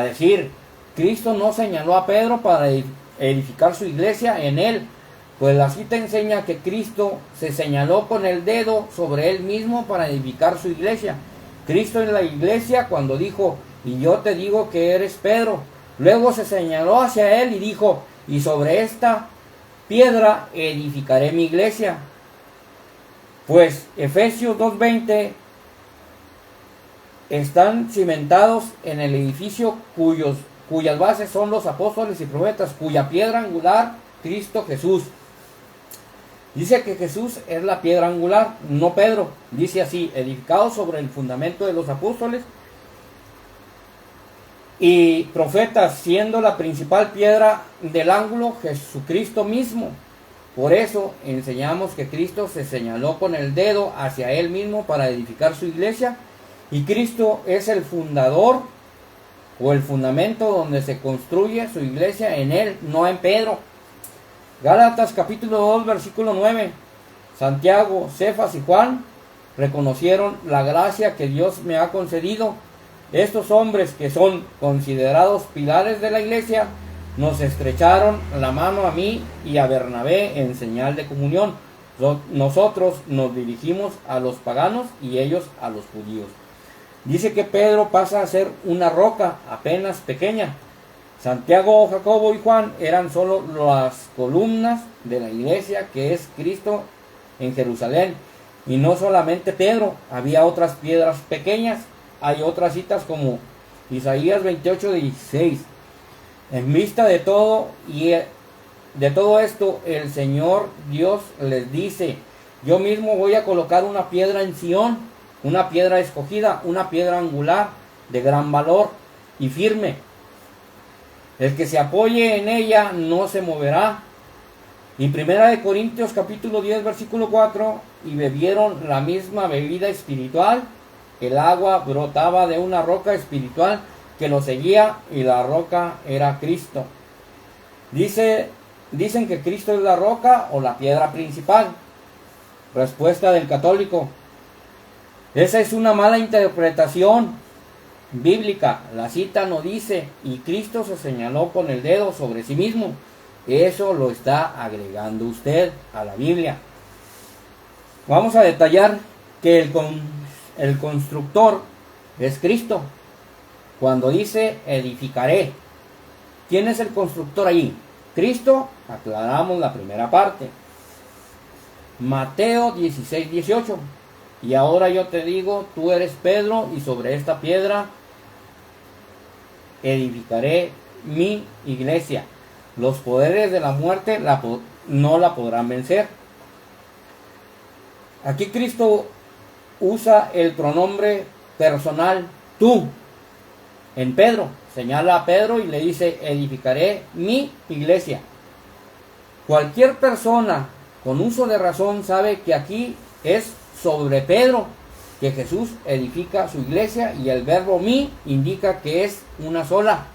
decir: Cristo no señaló a Pedro para edificar su iglesia en él, pues la cita enseña que Cristo se señaló con el dedo sobre él mismo para edificar su iglesia. Cristo en la iglesia cuando dijo, y yo te digo que eres Pedro. Luego se señaló hacia él y dijo, y sobre esta piedra edificaré mi iglesia. Pues Efesios 2:20 están cimentados en el edificio cuyas bases son los apóstoles y profetas, cuya piedra angular, Cristo Jesús. Dice que Jesús es la piedra angular, no Pedro. Dice así, edificado sobre el fundamento de los apóstoles y profetas, siendo la principal piedra del ángulo Jesucristo mismo. Por eso enseñamos que Cristo se señaló con el dedo hacia él mismo para edificar su iglesia, y Cristo es el fundador o el fundamento donde se construye su iglesia, en él, no en Pedro. Gálatas capítulo 2 versículo 9. Santiago, Cefas y Juan reconocieron la gracia que Dios me ha concedido. Estos hombres, que son considerados pilares de la iglesia, nos estrecharon la mano a mí y a Bernabé en señal de comunión. Nosotros nos dirigimos a los paganos y ellos a los judíos. Dice que Pedro pasa a ser una roca apenas pequeña. Santiago, Jacobo y Juan eran solo las columnas de la iglesia que es Cristo en Jerusalén. Y no solamente Pedro, había otras piedras pequeñas. Hay otras citas como Isaías 28:16. En vista de todo esto, el Señor Dios les dice, yo mismo voy a colocar una piedra en Sión, una piedra escogida, una piedra angular de gran valor y firme. El que se apoye en ella no se moverá. Y 1 Corintios capítulo 10 versículo 4, y bebieron la misma bebida espiritual. El agua brotaba de una roca espiritual que lo seguía, y la roca era Cristo. Dicen que Cristo es la roca o la piedra principal. Respuesta del católico: esa es una mala interpretación bíblica. La cita no dice, y Cristo se señaló con el dedo sobre sí mismo. Eso lo está agregando usted a la Biblia. Vamos a detallar que el constructor es Cristo. Cuando dice edificaré, ¿quién es el constructor allí? Cristo. Aclaramos la primera parte. Mateo 16:18. Y ahora yo te digo, tú eres Pedro, y sobre esta piedra edificaré mi iglesia. Los poderes de la muerte no la podrán vencer. Aquí Cristo usa el pronombre personal, tú, en Pedro. Señala a Pedro y le dice, edificaré mi iglesia. Cualquier persona con uso de razón sabe que aquí es sobre Pedro que Jesús edifica su iglesia, y el verbo mi indica que es una sola.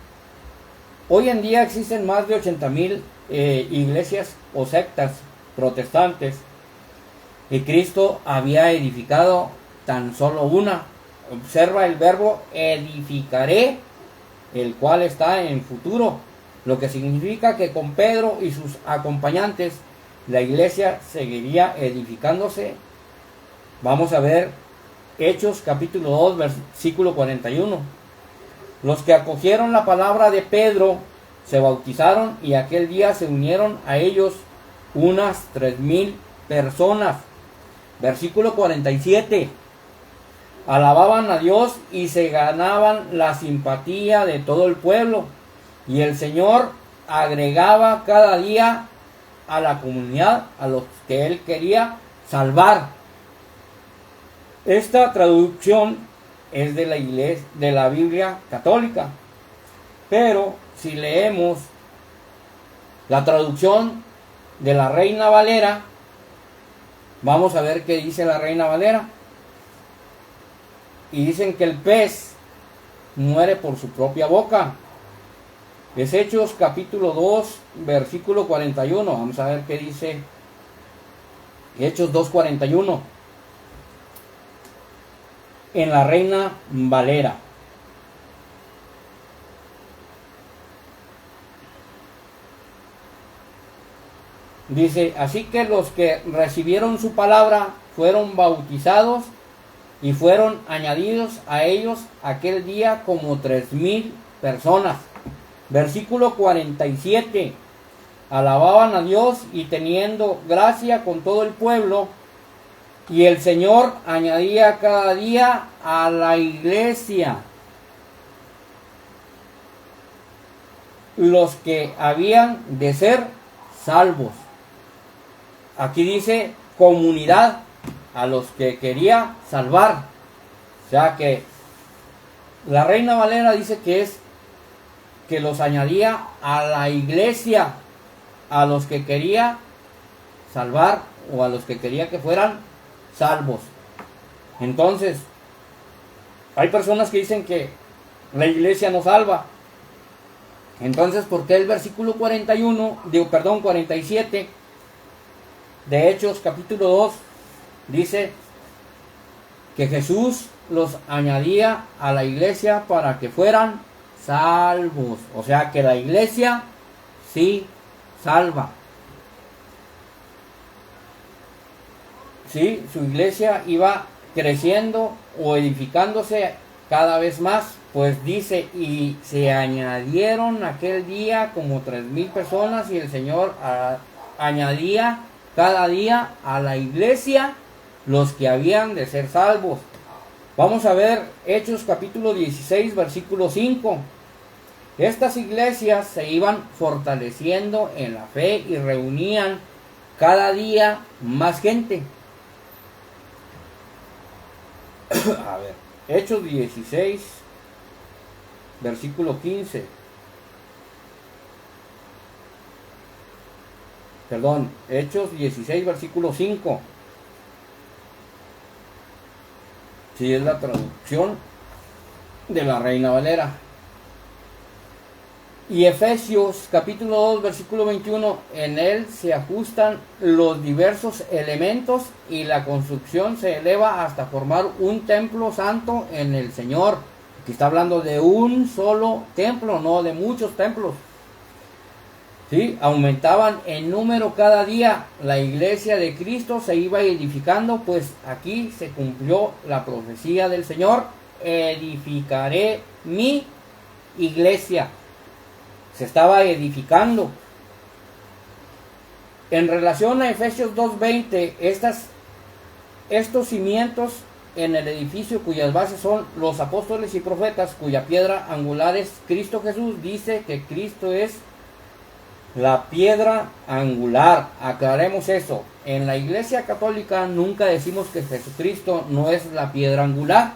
Hoy en día existen más de 80,000 iglesias o sectas protestantes, y Cristo había edificado tan solo una. Observa el verbo edificaré, el cual está en futuro, lo que significa que con Pedro y sus acompañantes la iglesia seguiría edificándose. Vamos a ver Hechos capítulo 2 versículo 41. Los que acogieron la palabra de Pedro se bautizaron, y aquel día se unieron a ellos unas 3,000 personas. Versículo 47. Alababan a Dios y se ganaban la simpatía de todo el pueblo, y el Señor agregaba cada día a la comunidad a los que él quería salvar. Esta traducción es de la Biblia católica, pero si leemos la traducción de la Reina Valera, vamos a ver qué dice la Reina Valera. Y dicen que el pez muere por su propia boca. Es Hechos capítulo 2 versículo 41. Vamos a ver qué dice Hechos 2:41 en la Reina Valera. Dice, así que los que recibieron su palabra fueron bautizados, y fueron añadidos a ellos aquel día como 3,000 personas. Versículo 47. Alababan a Dios y teniendo gracia con todo el pueblo, y el Señor añadía cada día a la iglesia los que habían de ser salvos. Aquí dice comunidad, a los que quería salvar. O sea que la Reina Valera dice que es que los añadía a la iglesia, a los que quería salvar o a los que quería que fueran salvos. Entonces, hay personas que dicen que la iglesia no salva. Entonces, ¿por qué el versículo 47 de Hechos capítulo 2 dice que Jesús los añadía a la iglesia para que fueran salvos? O sea que la iglesia sí salva. Sí, su iglesia iba creciendo o edificándose cada vez más, pues dice, y se añadieron aquel día como 3,000 personas, y el Señor añadía cada día a la iglesia los que habían de ser salvos. Vamos a ver Hechos capítulo 16, versículo 5. Estas iglesias se iban fortaleciendo en la fe y reunían cada día más gente. A ver, Hechos 16, versículo 15. Perdón, Hechos 16, versículo 5. Sí, es la traducción de la Reina Valera. Y Efesios capítulo 2, versículo 21, en él se ajustan los diversos elementos y la construcción se eleva hasta formar un templo santo en el Señor. Aquí está hablando de un solo templo, no de muchos templos. ¿Sí? Aumentaban en número cada día. La iglesia de Cristo se iba edificando, pues aquí se cumplió la profecía del Señor: edificaré mi iglesia. Se estaba edificando. En relación a Efesios 2:20, estos cimientos en el edificio cuyas bases son los apóstoles y profetas, cuya piedra angular es Cristo Jesús, dice que Cristo es la piedra angular. Aclaremos eso. En la Iglesia Católica nunca decimos que Jesucristo no es la piedra angular,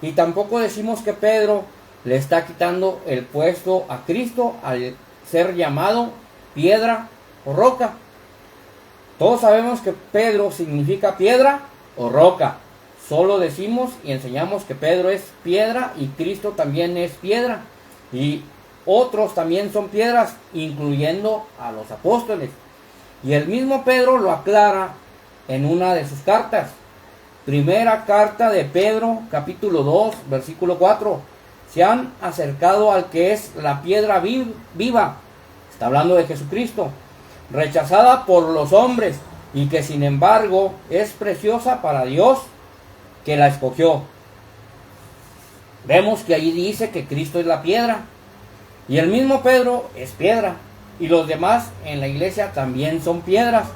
y tampoco decimos que Pedro le está quitando el puesto a Cristo al ser llamado piedra o roca. Todos sabemos que Pedro significa piedra o roca. Solo decimos y enseñamos que Pedro es piedra y Cristo también es piedra. Y otros también son piedras, incluyendo a los apóstoles. Y el mismo Pedro lo aclara en una de sus cartas. Primera carta de Pedro, capítulo 2, versículo 4. Se han acercado al que es la piedra viva. Está hablando de Jesucristo. Rechazada por los hombres, y que sin embargo es preciosa para Dios, que la escogió. Vemos que ahí dice que Cristo es la piedra. Y el mismo Pedro es piedra. Y los demás en la iglesia también son piedras.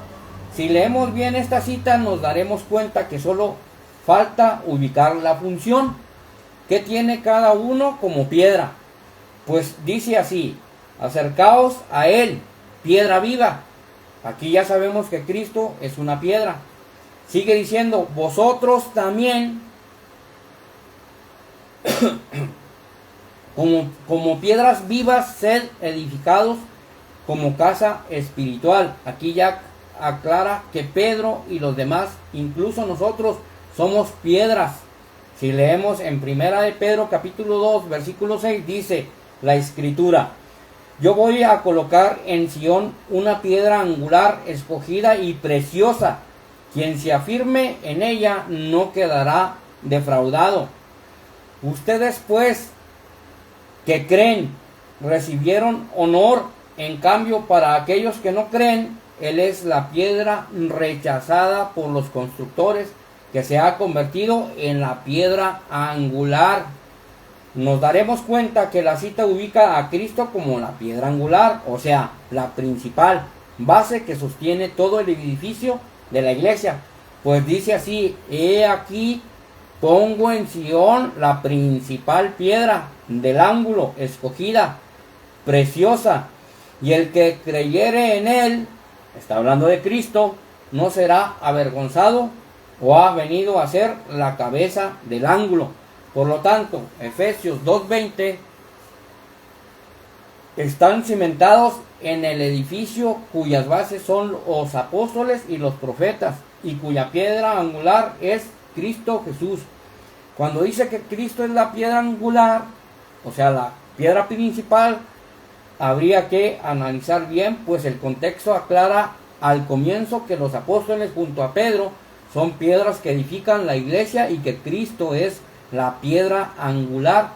Si leemos bien esta cita, nos daremos cuenta que solo falta ubicar la función. ¿Qué tiene cada uno como piedra? Pues dice así: acercaos a él, piedra viva. Aquí ya sabemos que Cristo es una piedra. Sigue diciendo: vosotros también como piedras vivas, sed edificados como casa espiritual. Aquí ya aclara que Pedro y los demás, incluso nosotros, somos piedras. Si leemos en Primera de Pedro capítulo 2 versículo 6, dice la escritura: yo voy a colocar en Sión una piedra angular, escogida y preciosa. Quien se afirme en ella no quedará defraudado. Ustedes pues, que creen, recibieron honor. En cambio, para aquellos que no creen, él es la piedra rechazada por los constructores que se ha convertido en la piedra angular. Nos daremos cuenta que la cita ubica a Cristo como la piedra angular, o sea, la principal base que sostiene todo el edificio de la iglesia. Pues dice así: he aquí pongo en Sión la principal piedra del ángulo, escogida, preciosa, y el que creyere en él, está hablando de Cristo, no será avergonzado, o ha venido a ser la cabeza del ángulo. Por lo tanto, Efesios 2:20 están cimentados en el edificio cuyas bases son los apóstoles y los profetas, y cuya piedra angular es Cristo Jesús. Cuando dice que Cristo es la piedra angular, o sea, la piedra principal, habría que analizar bien, pues el contexto aclara al comienzo que los apóstoles junto a Pedro son piedras que edifican la iglesia y que Cristo es la piedra angular,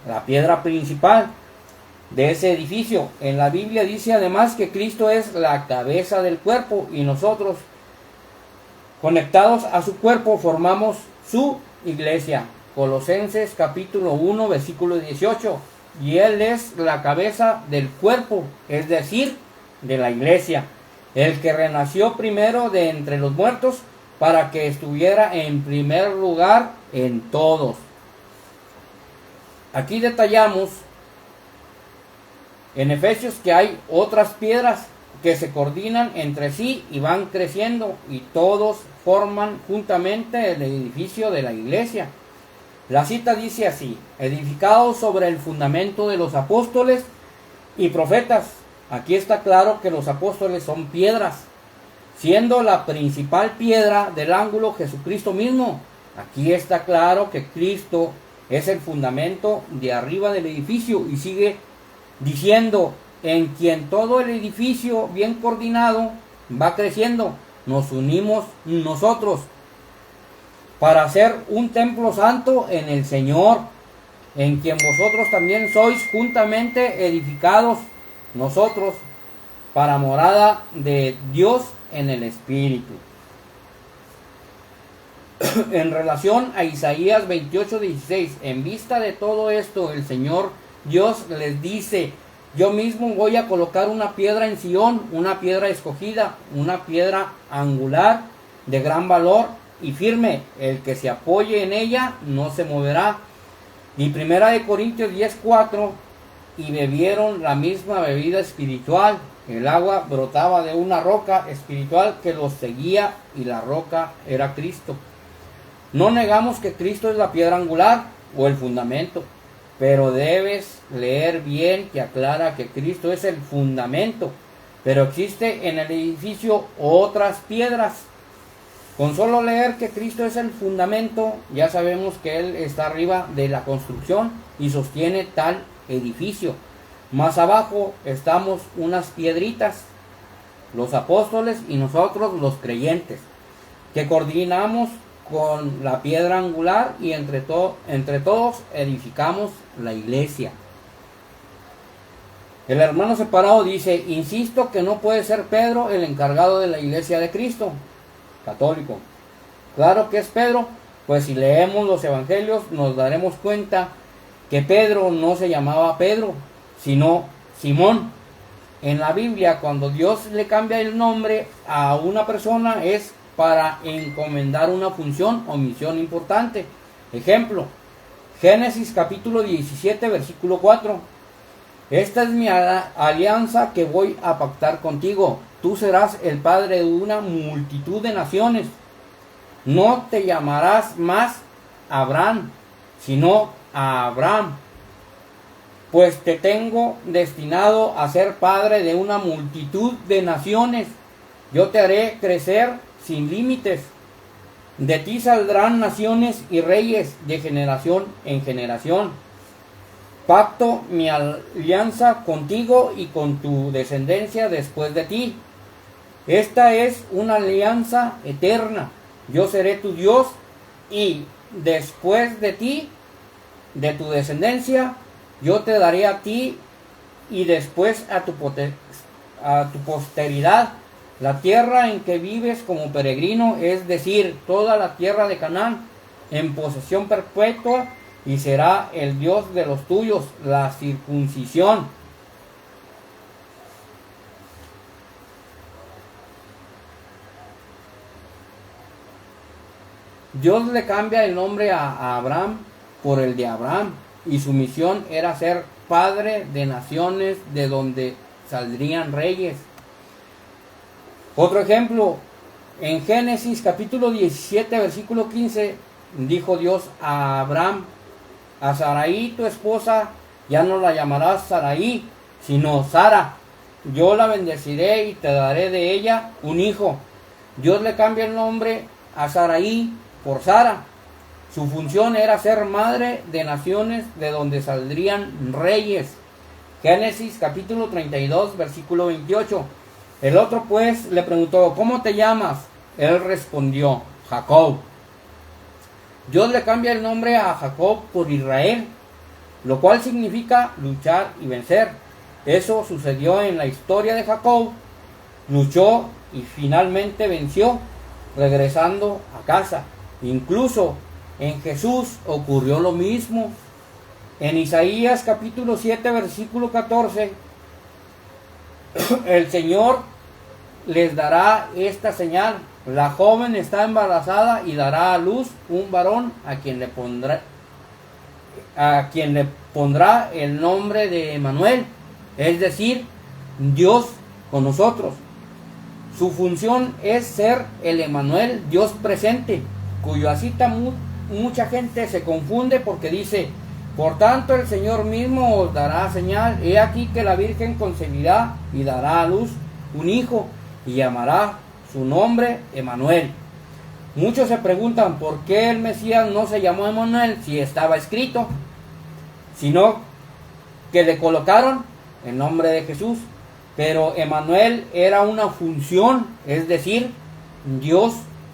la piedra principal de ese edificio. En la Biblia dice además que Cristo es la cabeza del cuerpo y nosotros, conectados a su cuerpo, formamos su iglesia. Colosenses capítulo 1 versículo 18. Y Él es la cabeza del cuerpo, es decir, de la iglesia, el que renació primero de entre los muertos para que estuviera en primer lugar en todos. Aquí detallamos en Efesios que hay otras piedras que se coordinan entre sí y van creciendo, y todos forman juntamente el edificio de la iglesia. La cita dice así: edificados sobre el fundamento de los apóstoles y profetas. Aquí está claro que los apóstoles son piedras, siendo la principal piedra del ángulo Jesucristo mismo. Aquí está claro que Cristo es el fundamento de arriba del edificio, y sigue diciendo: en quien todo el edificio bien coordinado va creciendo, nos unimos nosotros para hacer un templo santo en el Señor, en quien vosotros también sois juntamente edificados nosotros para morada de Dios en el Espíritu. En relación a Isaías 28:16, en vista de todo esto, el Señor Dios les dice: yo mismo voy a colocar una piedra en Sión, una piedra escogida, una piedra angular de gran valor y firme. El que se apoye en ella no se moverá. Y 1 Corintios 10:4, y bebieron la misma bebida espiritual. El agua brotaba de una roca espiritual que los seguía, y la roca era Cristo. No negamos que Cristo es la piedra angular o el fundamento, pero debes leer bien que aclara que Cristo es el fundamento, pero existe en el edificio otras piedras. Con solo leer que Cristo es el fundamento, ya sabemos que Él está arriba de la construcción y sostiene tal edificio. Más abajo estamos unas piedritas, los apóstoles y nosotros los creyentes, que coordinamos con la piedra angular, y entre todos edificamos la iglesia. El hermano separado dice: insisto que no puede ser Pedro el encargado de la iglesia de Cristo católico. Claro que es Pedro, pues si leemos los evangelios nos daremos cuenta que Pedro no se llamaba Pedro, sino Simón. En la Biblia, cuando Dios le cambia el nombre a una persona, es para encomendar una función o misión importante. Ejemplo, Génesis capítulo 17 versículo 4. Esta es mi alianza que voy a pactar contigo. Tú serás el padre de una multitud de naciones. No te llamarás más Abraham, sino a Abraham, pues te tengo destinado a ser padre de una multitud de naciones. Yo te haré crecer sin límites. De ti saldrán naciones y reyes de generación en generación. Pacto mi alianza contigo y con tu descendencia después de ti. Esta es una alianza eterna. Yo seré tu Dios, y después de ti, de tu descendencia, yo te daré a ti y después a tu posteridad la tierra en que vives como peregrino, es decir, toda la tierra de Canaán, en posesión perpetua, y será el Dios de los tuyos, la circuncisión. Dios le cambia el nombre a Abraham por el de Abraham, y su misión era ser padre de naciones de donde saldrían reyes. Otro ejemplo, en Génesis capítulo 17, versículo 15, dijo Dios a Abraham: a Sarai tu esposa ya no la llamarás Sarai, sino Sara. Yo la bendeciré y te daré de ella un hijo. Dios le cambia el nombre a Sarai por Sara. Su función era ser madre de naciones de donde saldrían reyes. Génesis capítulo 32, versículo 28. El otro pues le preguntó: ¿cómo te llamas? Él respondió: Jacob. Dios le cambia el nombre a Jacob por Israel, lo cual significa luchar y vencer. Eso sucedió en la historia de Jacob. Luchó y finalmente venció, regresando a casa. Incluso en Jesús ocurrió lo mismo. En Isaías capítulo 7, versículo 14, el Señor les dará esta señal: la joven está embarazada y dará a luz un varón a quien le pondrá el nombre de Emmanuel, es decir, Dios con nosotros. Su función es ser el Emmanuel, Dios presente, cuya cita mucha gente se confunde porque dice: por tanto el Señor mismo os dará señal, he aquí que la Virgen concebirá y dará a luz un hijo y llamará su nombre Emmanuel. Muchos se preguntan por qué el Mesías no se llamó Emmanuel si estaba escrito, sino que le colocaron el nombre de Jesús. Pero Emmanuel era una función, es decir, Dios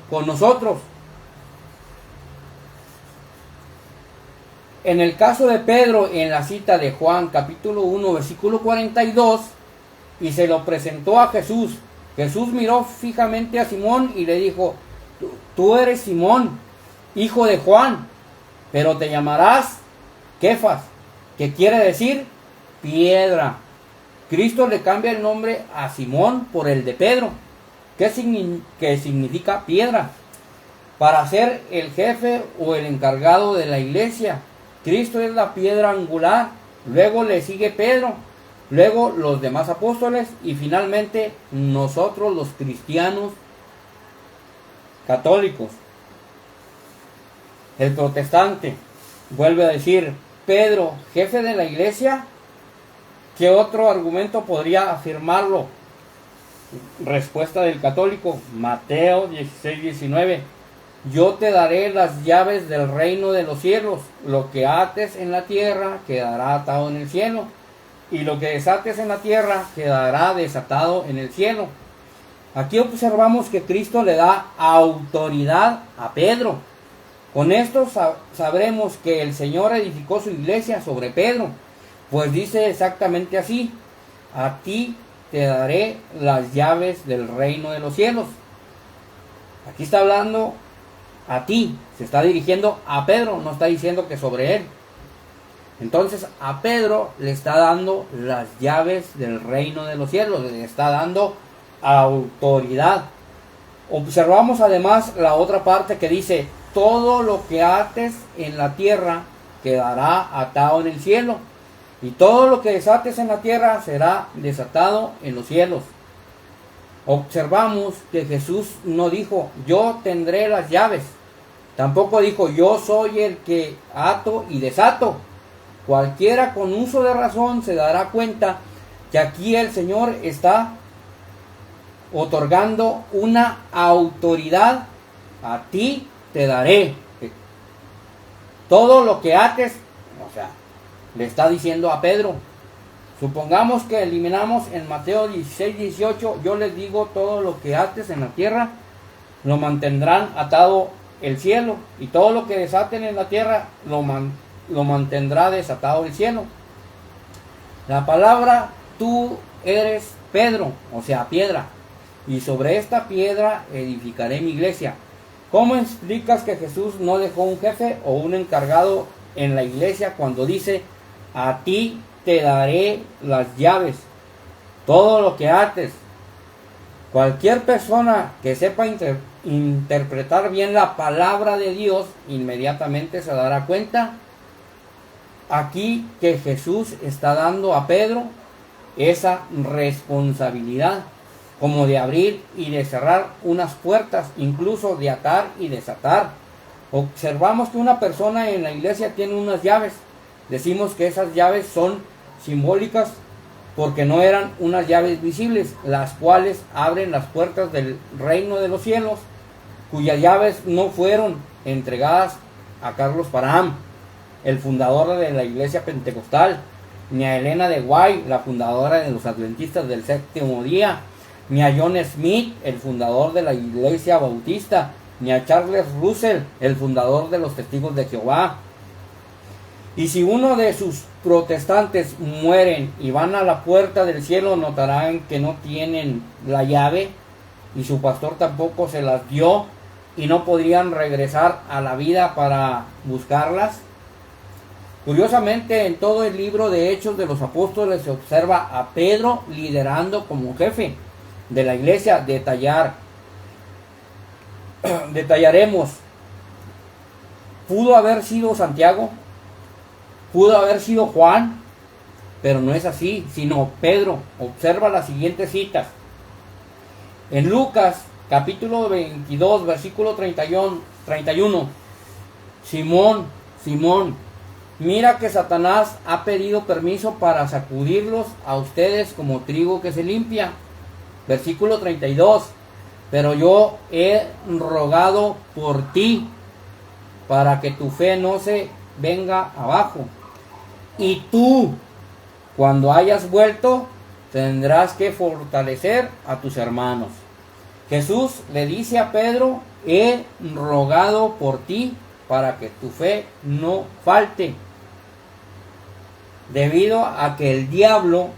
con nosotros. En el caso de Pedro, en la cita de Juan capítulo 1, versículo 42, y se lo presentó a Jesús. Jesús miró fijamente a Simón y le dijo: tú eres Simón, hijo de Juan, pero te llamarás Kefas, que quiere decir piedra. Cristo le cambia el nombre a Simón por el de Pedro, que significa piedra, para ser el jefe o el encargado de la iglesia. Cristo es la piedra angular, luego le sigue Pedro, luego los demás apóstoles y finalmente nosotros los cristianos católicos. El protestante vuelve a decir: Pedro, jefe de la iglesia. ¿Qué otro argumento podría afirmarlo? Respuesta del católico, Mateo 16, 19. Yo te daré las llaves del reino de los cielos. Lo que ates en la tierra quedará atado en el cielo, y lo que desates en la tierra quedará desatado en el cielo. Aquí observamos que Cristo le da autoridad a Pedro. Con esto sabremos que el Señor edificó su iglesia sobre Pedro, pues dice exactamente así: a ti te daré las llaves del reino de los cielos. Aquí está hablando a ti, se está dirigiendo a Pedro, no está diciendo que sobre él. Entonces a Pedro le está dando las llaves del reino de los cielos, le está dando autoridad. Observamos además la otra parte que dice: todo lo que ates en la tierra quedará atado en el cielo, y todo lo que desates en la tierra será desatado en los cielos. Observamos que Jesús no dijo: yo tendré las llaves. Tampoco dijo: yo soy el que ato y desato. Cualquiera con uso de razón se dará cuenta que aquí el Señor está otorgando una autoridad: a ti te daré. Todo lo que ates, o sea, le está diciendo a Pedro. Supongamos que eliminamos en Mateo 16, 18, yo les digo: todo lo que ates en la tierra lo mantendrán atado el cielo, y todo lo que desaten en la tierra lo mantendrá desatado el cielo. La palabra tú eres Pedro, o sea, piedra, y sobre esta piedra edificaré mi iglesia. ¿Cómo explicas que Jesús no dejó un jefe o un encargado en la iglesia cuando dice, a ti te daré las llaves, todo lo que ates? Cualquier persona que sepa interpretar bien la palabra de Dios, inmediatamente se dará cuenta aquí que Jesús está dando a Pedro esa responsabilidad, como de abrir y de cerrar unas puertas, incluso de atar y desatar. Observamos que una persona en la iglesia tiene unas llaves. Decimos que esas llaves son simbólicas porque no eran unas llaves visibles, las cuales abren las puertas del reino de los cielos, cuyas llaves no fueron entregadas a Carlos Parham, el fundador de la iglesia pentecostal, ni a Elena de White, la fundadora de los adventistas del séptimo día, ni a John Smith, el fundador de la iglesia bautista, ni a Charles Russell, el fundador de los testigos de Jehová. Y si uno de sus protestantes mueren y van a la puerta del cielo, notarán que no tienen la llave y su pastor tampoco se las dio y no podrían regresar a la vida para buscarlas. Curiosamente, en todo el libro de Hechos de los Apóstoles se observa a Pedro liderando como jefe de la iglesia. Detallaremos. Pudo haber sido Santiago, pudo haber sido Juan, pero no es así, sino Pedro. Observa las siguientes citas. En Lucas, capítulo 22, versículo 31. Simón, Simón, mira que Satanás ha pedido permiso para sacudirlos a ustedes como trigo que se limpia. Versículo 32. Pero yo he rogado por ti para que tu fe no se venga abajo. Y tú, cuando hayas vuelto, tendrás que fortalecer a tus hermanos. Jesús le dice a Pedro, he rogado por ti para que tu fe no falte. Debido a que el diablo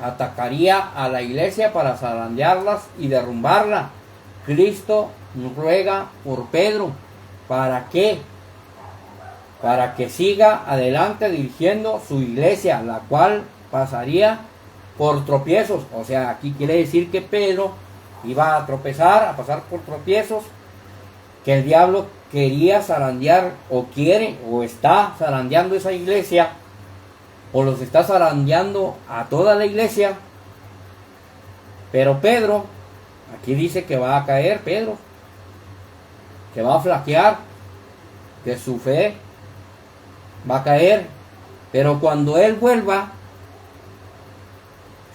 atacaría a la iglesia para zarandearlas y derrumbarla, Cristo ruega por Pedro. ¿Para qué? Para que siga adelante dirigiendo su iglesia, la cual pasaría por tropiezos. O sea, aquí quiere decir que Pedro iba a tropezar, a pasar por tropiezos, que el diablo quería zarandear, o quiere, o está zarandeando esa iglesia, o los está zarandeando a toda la iglesia. Pero Pedro, aquí dice que va a caer Pedro, que va a flaquear, que su fe va a caer, pero cuando él vuelva,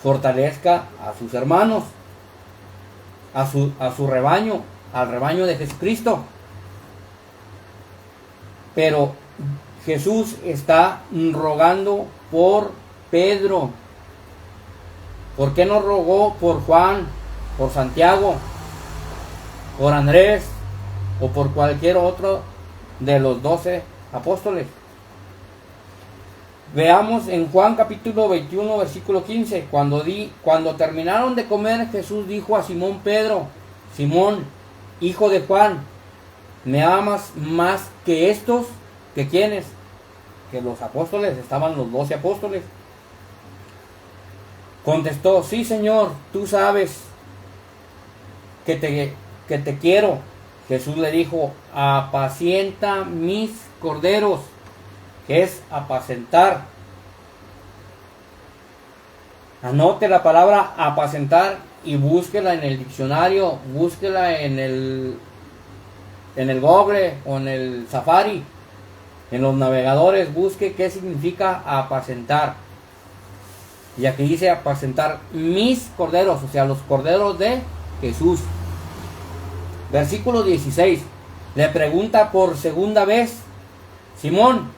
fortalezca a sus hermanos, a su rebaño, al rebaño de Jesucristo. Pero Jesús está rogando por Pedro. ¿Por qué no rogó por Juan, por Santiago, por Andrés o por cualquier otro de los 12 apóstoles? Veamos en Juan capítulo 21 versículo 15. Cuando terminaron de comer, Jesús dijo a Simón Pedro, Simón, hijo de Juan, ¿me amas más que estos? ¿Que quiénes? Que los apóstoles, estaban los 12 apóstoles. Contestó, sí Señor, tú sabes que te quiero. Jesús le dijo, apacienta mis corderos, que es apacentar. Anote la palabra apacentar y búsquela en el diccionario, búsquela en el Google o en el Safari, en los navegadores, busque qué significa apacentar. Y aquí dice apacentar mis corderos, o sea, los corderos de Jesús. Versículo 16. Le pregunta por segunda vez, Simón,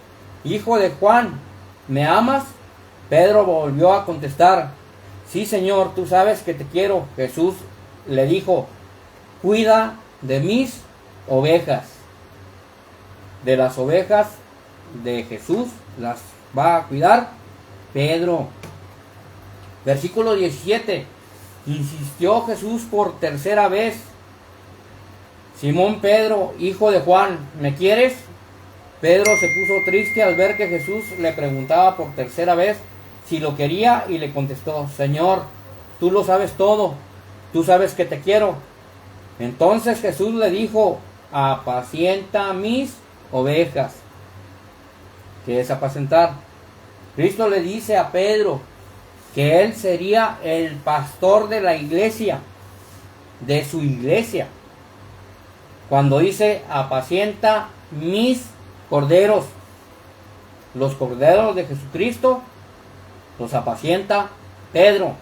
hijo de Juan, ¿me amas? Pedro volvió a contestar, sí Señor, tú sabes que te quiero. Jesús le dijo, cuida de mis ovejas. De las ovejas de Jesús las va a cuidar Pedro. Versículo 17. Insistió Jesús por tercera vez. Simón Pedro, hijo de Juan, ¿me quieres? Pedro se puso triste al ver que Jesús le preguntaba por tercera vez si lo quería y le contestó, Señor, tú lo sabes todo, tú sabes que te quiero. Entonces Jesús le dijo, apacienta mis ovejas. ¿Qué es apacentar? Cristo le dice a Pedro que él sería el pastor de la iglesia, de su iglesia. Cuando dice apacienta mis corderos, los corderos de Jesucristo, los apacienta Pedro.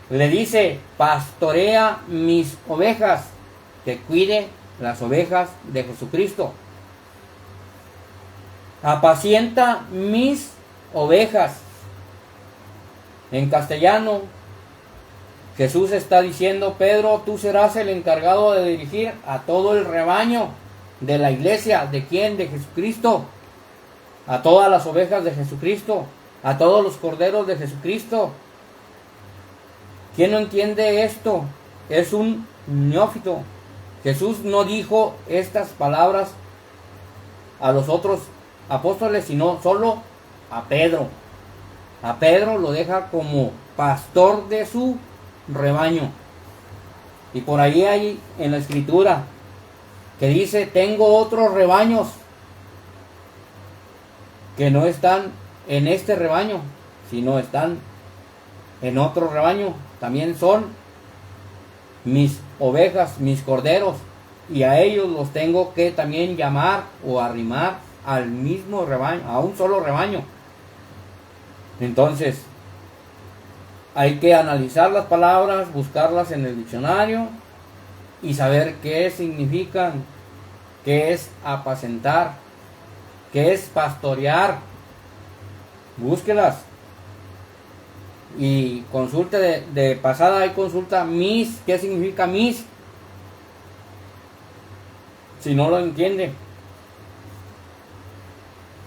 Le dice, pastorea mis ovejas, que cuide las ovejas de Jesucristo. Apacienta mis ovejas. En castellano, Jesús está diciendo, Pedro, tú serás el encargado de dirigir a todo el rebaño de la iglesia. ¿De quién? De Jesucristo. A todas las ovejas de Jesucristo. A todos los corderos de Jesucristo. ¿Quién no entiende esto? Es un neófito. Jesús no dijo estas palabras a los otros apóstoles, sino solo a Pedro. A Pedro lo deja como pastor de su rebaño. Y por ahí hay en la escritura que dice, tengo otros rebaños que no están en este rebaño, sino están en otro rebaño. También son mis ovejas, mis corderos, y a ellos los tengo que también llamar o arrimar al mismo rebaño, a un solo rebaño. Entonces, hay que analizar las palabras, buscarlas en el diccionario y saber qué significan, qué es apacentar, qué es pastorear. Búsquelas. Y consulte de pasada, hay consulta mis, ¿qué significa mis? Si no lo entiende.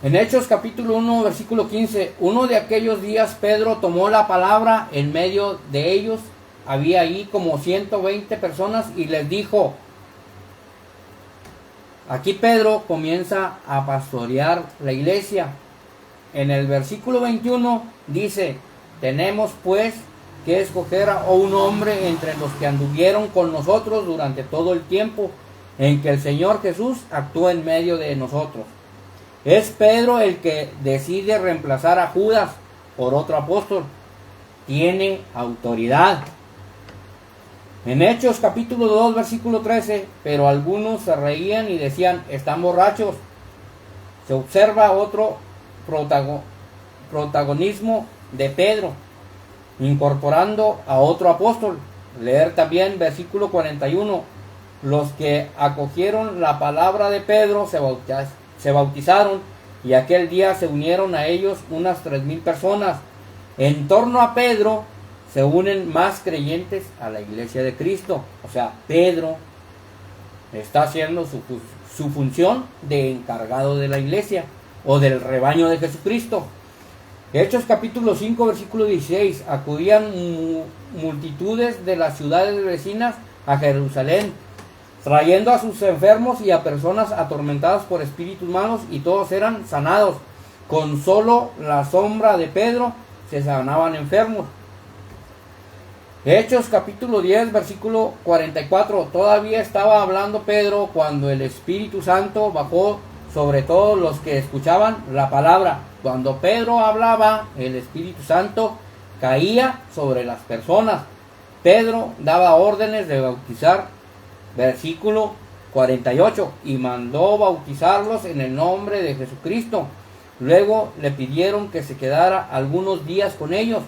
En Hechos capítulo 1, versículo 15, uno de aquellos días Pedro tomó la palabra, en medio de ellos había ahí como 120 personas y les dijo, aquí Pedro comienza a pastorear la iglesia. En el versículo 21 dice, tenemos pues que escoger a un hombre entre los que anduvieron con nosotros durante todo el tiempo en que el Señor Jesús actuó en medio de nosotros. Es Pedro el que decide reemplazar a Judas por otro apóstol. Tiene autoridad. En Hechos capítulo 2 versículo 13, pero algunos se reían y decían, están borrachos. Se observa otro protagonismo de Pedro, incorporando a otro apóstol. Leer también versículo 41. Los que acogieron la palabra de Pedro se bautizaron y aquel día se unieron a ellos unas 3,000 personas. En torno a Pedro se unen más creyentes a la iglesia de Cristo. O sea, Pedro está haciendo su función de encargado de la iglesia o del rebaño de Jesucristo. Hechos capítulo 5 versículo 16. Acudían multitudes de las ciudades vecinas a Jerusalén, trayendo a sus enfermos y a personas atormentadas por espíritus malos, y todos eran sanados. Con solo la sombra de Pedro se sanaban enfermos. Hechos capítulo 10 versículo 44. Todavía estaba hablando Pedro cuando el Espíritu Santo bajó sobre todos los que escuchaban la palabra. Cuando Pedro hablaba, el Espíritu Santo caía sobre las personas. Pedro daba órdenes de bautizar. Versículo 48. Y mandó bautizarlos en el nombre de Jesucristo. Luego le pidieron que se quedara algunos días con ellos.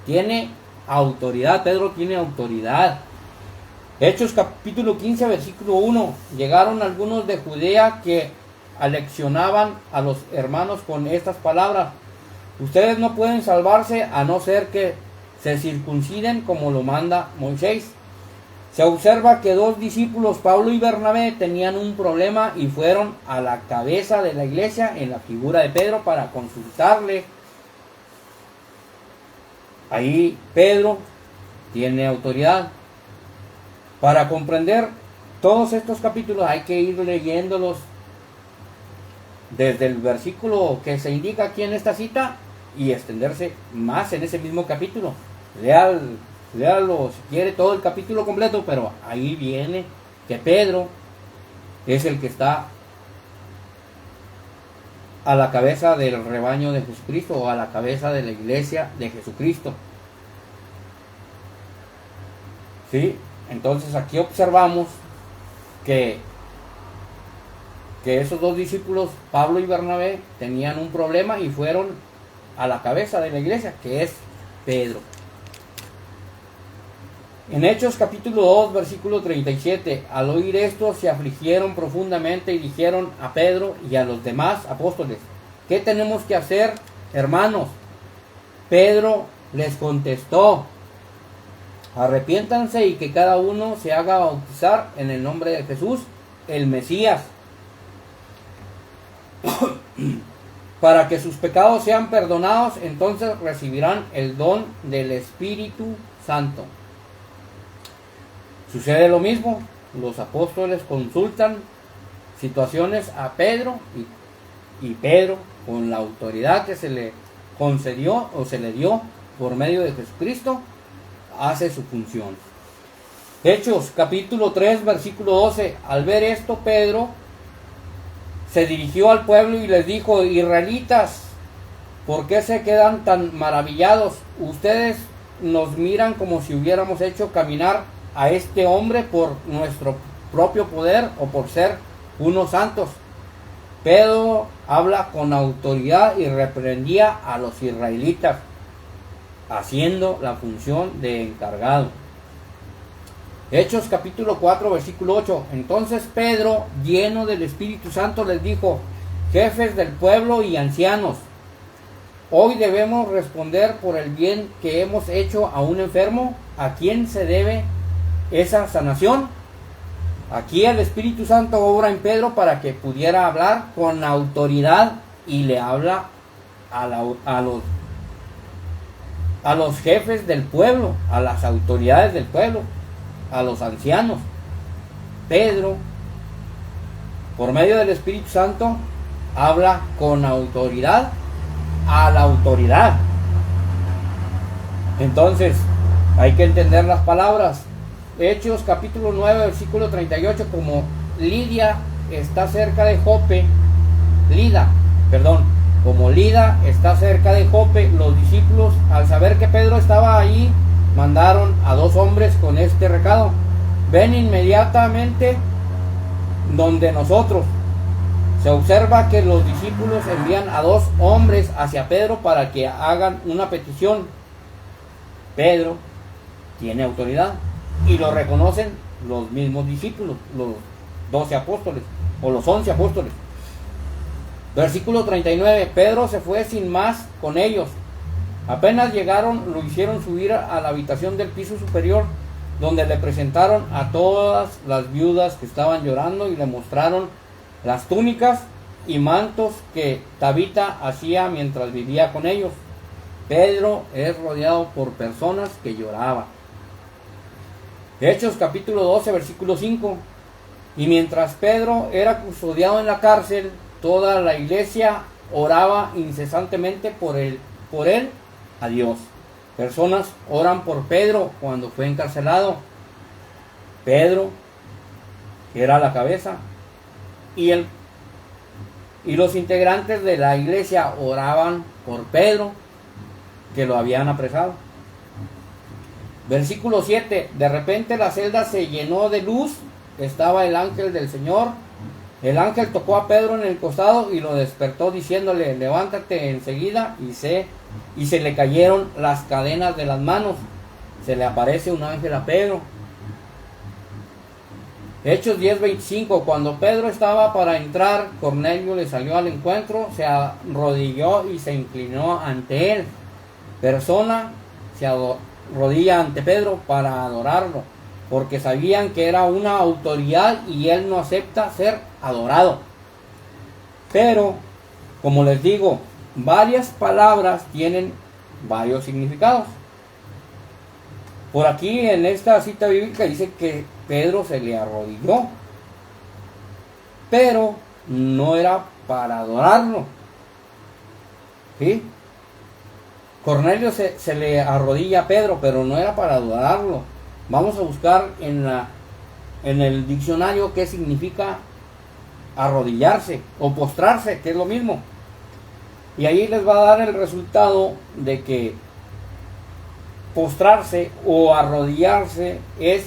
Tiene autoridad, Pedro tiene autoridad. Hechos capítulo 15 versículo 1. Llegaron algunos de Judea que aleccionaban a los hermanos con estas palabras: ustedes no pueden salvarse a no ser que se circunciden como lo manda Moisés. Se observa que dos discípulos, Pablo y Bernabé, tenían un problema y fueron a la cabeza de la iglesia en la figura de Pedro para consultarle. Ahí Pedro tiene autoridad. Para comprender todos estos capítulos hay que ir leyéndolos desde el versículo que se indica aquí en esta cita y extenderse más en ese mismo capítulo. Léalo si quiere todo el capítulo completo, pero ahí viene que Pedro es el que está a la cabeza del rebaño de Jesucristo, o a la cabeza de la iglesia de Jesucristo. ¿Sí? Entonces aquí observamos que esos dos discípulos, Pablo y Bernabé, tenían un problema y fueron a la cabeza de la iglesia, que es Pedro. En Hechos capítulo 2, versículo 37, al oír esto se afligieron profundamente y dijeron a Pedro y a los demás apóstoles: ¿qué tenemos que hacer, hermanos? Pedro les contestó: arrepiéntanse y que cada uno se haga bautizar en el nombre de Jesús, el Mesías, para que sus pecados sean perdonados, entonces recibirán el don del Espíritu Santo. Sucede lo mismo, los apóstoles consultan situaciones a Pedro y Pedro, con la autoridad que se le concedió o se le dio por medio de Jesucristo, hace su función. Hechos capítulo 3 versículo 12, al ver esto Pedro se dirigió al pueblo y les dijo: israelitas, ¿por qué se quedan tan maravillados? Ustedes nos miran como si hubiéramos hecho caminar a este hombre por nuestro propio poder o por ser unos santos. Pedro habla con autoridad y reprendía a los israelitas, haciendo la función de encargado. Hechos capítulo 4 versículo 8, entonces Pedro, lleno del Espíritu Santo, les dijo: jefes del pueblo y ancianos, hoy debemos responder por el bien que hemos hecho a un enfermo. ¿A quién se debe esa sanación? Aquí el Espíritu Santo obra en Pedro para que pudiera hablar con autoridad y le habla a los jefes del pueblo, a las autoridades del pueblo, a los ancianos. Pedro, por medio del Espíritu Santo, habla con autoridad a la autoridad. Entonces hay que entender las palabras. Hechos capítulo 9 versículo 38, como Lida está cerca de Jope, como Lida está cerca de Jope, los discípulos, al saber que Pedro estaba allí, mandaron a 2 hombres con este recado: ven inmediatamente donde nosotros. Se observa que los discípulos envían a 2 hombres hacia Pedro para que hagan una petición. Pedro tiene autoridad y lo reconocen los mismos discípulos, los 12 apóstoles o los 11 apóstoles. Versículo 39, Pedro se fue sin más con ellos. Apenas llegaron, lo hicieron subir a la habitación del piso superior, donde le presentaron a todas las viudas que estaban llorando y le mostraron las túnicas y mantos que Tabita hacía mientras vivía con ellos. Pedro es rodeado por personas que lloraban. Hechos capítulo 12 versículo 5, y mientras Pedro era custodiado en la cárcel, toda la iglesia oraba incesantemente por él a Dios. Personas oran por Pedro cuando fue encarcelado. Pedro era la cabeza y los integrantes de la iglesia oraban por Pedro, que lo habían apresado. Versículo 7, de repente la celda se llenó de luz, estaba el ángel del Señor. El ángel tocó a Pedro en el costado y lo despertó diciéndole: levántate enseguida, y se le cayeron las cadenas de las manos. Se le aparece un ángel a Pedro. Hechos 10:25, cuando Pedro estaba para entrar, Cornelio le salió al encuentro, se arrodilló y se inclinó ante él. Persona se arrodilla ante Pedro para adorarlo, porque sabían que era una autoridad y él no acepta ser adorado. Pero, como les digo, varias palabras tienen varios significados. Por aquí en esta cita bíblica dice que Pedro se le arrodilló, pero no era para adorarlo. ¿Sí? Cornelio se le arrodilla a Pedro, pero no era para adorarlo. Vamos a buscar en el diccionario qué significa arrodillarse o postrarse, que es lo mismo. Y ahí les va a dar el resultado de que postrarse o arrodillarse es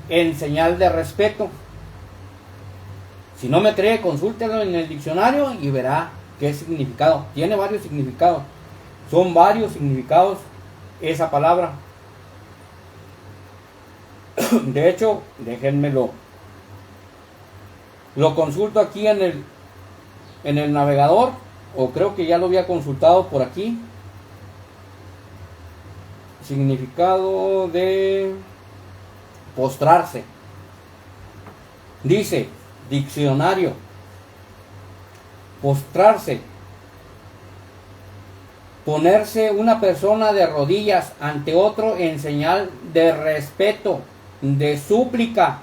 en señal de respeto. Si no me cree, consúltelo en el diccionario y verá qué significado. Tiene varios significados. Son varios significados esa palabra. De hecho, déjenmelo. Lo consulto aquí en el navegador, o creo que ya lo había consultado por aquí. Significado de postrarse. Dice, diccionario, postrarse, ponerse una persona de rodillas ante otro en señal de respeto, de súplica,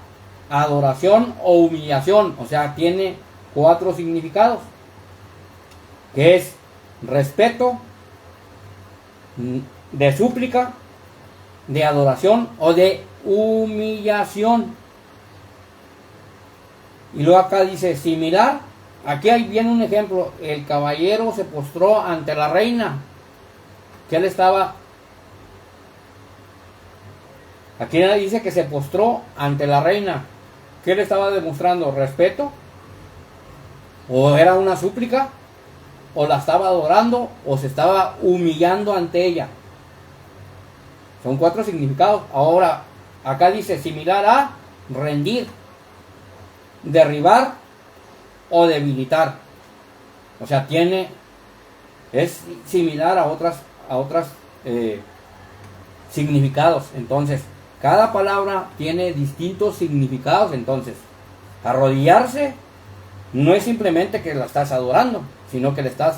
adoración o humillación. O sea, tiene 4 significados, que es respeto, de súplica, de adoración o de humillación. Y luego acá dice similar. Aquí viene un ejemplo. El caballero se postró ante la reina. Que él estaba. Aquí dice que se postró ante la reina. ¿Qué le estaba demostrando? ¿Respeto? ¿O era una súplica? ¿O la estaba adorando? ¿O se estaba humillando ante ella? Son 4 significados. Ahora, acá dice similar a rendir, derribar o debilitar. O sea, es similar a otras significados. Entonces, cada palabra tiene distintos significados. Entonces, arrodillarse no es simplemente que la estás adorando, sino que le estás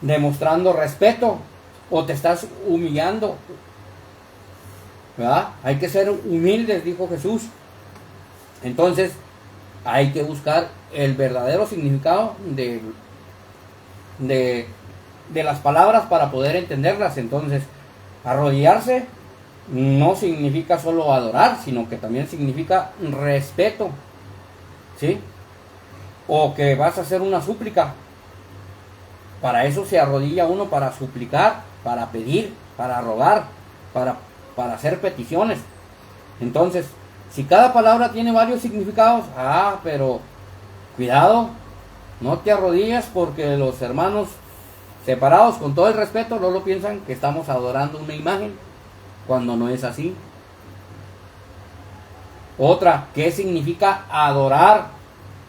demostrando respeto o te estás humillando. ¿Verdad? Hay que ser humildes, dijo Jesús. Entonces, hay que buscar el verdadero significado de las palabras para poder entenderlas. Entonces, arrodillarse no significa solo adorar, sino que también significa respeto. ¿Sí? O que vas a hacer una súplica. Para eso se arrodilla uno, para suplicar, para pedir, para rogar, para hacer peticiones. Entonces, si cada palabra tiene varios significados, pero cuidado, no te arrodillas, porque los hermanos separados, con todo el respeto, no lo piensan que estamos adorando una imagen, cuando no es así. Otra, ¿qué significa adorar?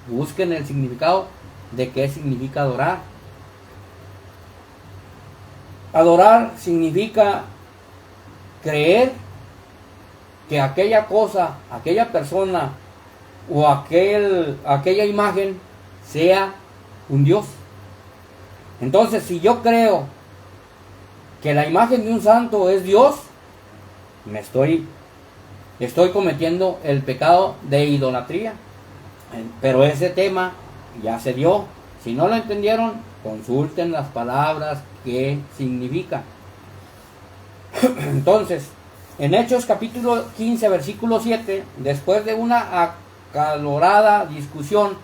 Busquen el significado de qué significa adorar. Adorar significa creer que aquella cosa, aquella persona o aquella imagen sea un Dios. Entonces, si yo creo que la imagen de un santo es Dios, estoy cometiendo el pecado de idolatría. Pero ese tema ya se dio. Si no lo entendieron, consulten las palabras que significa. Entonces, en Hechos capítulo 15, versículo 7, después de una acalorada discusión,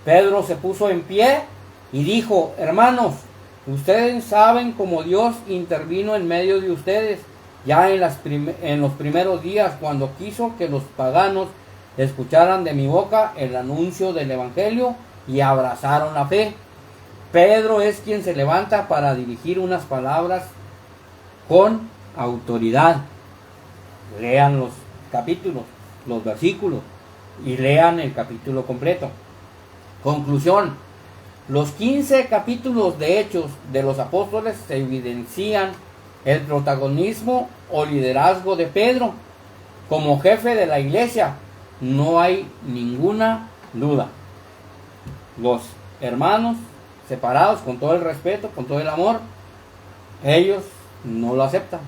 Pedro se puso en pie y dijo: hermanos, ustedes saben cómo Dios intervino en medio de ustedes ya en los primeros días, cuando quiso que los paganos escucharan de mi boca el anuncio del evangelio y abrazaron la fe. Pedro es quien se levanta para dirigir unas palabras con autoridad. Lean los capítulos, los versículos, y lean el capítulo completo. Conclusión: los 15 capítulos de Hechos de los Apóstoles se evidencian el protagonismo o liderazgo de Pedro como jefe de la iglesia. No hay ninguna duda. Los hermanos separados, con todo el respeto, con todo el amor, ellos no lo aceptan.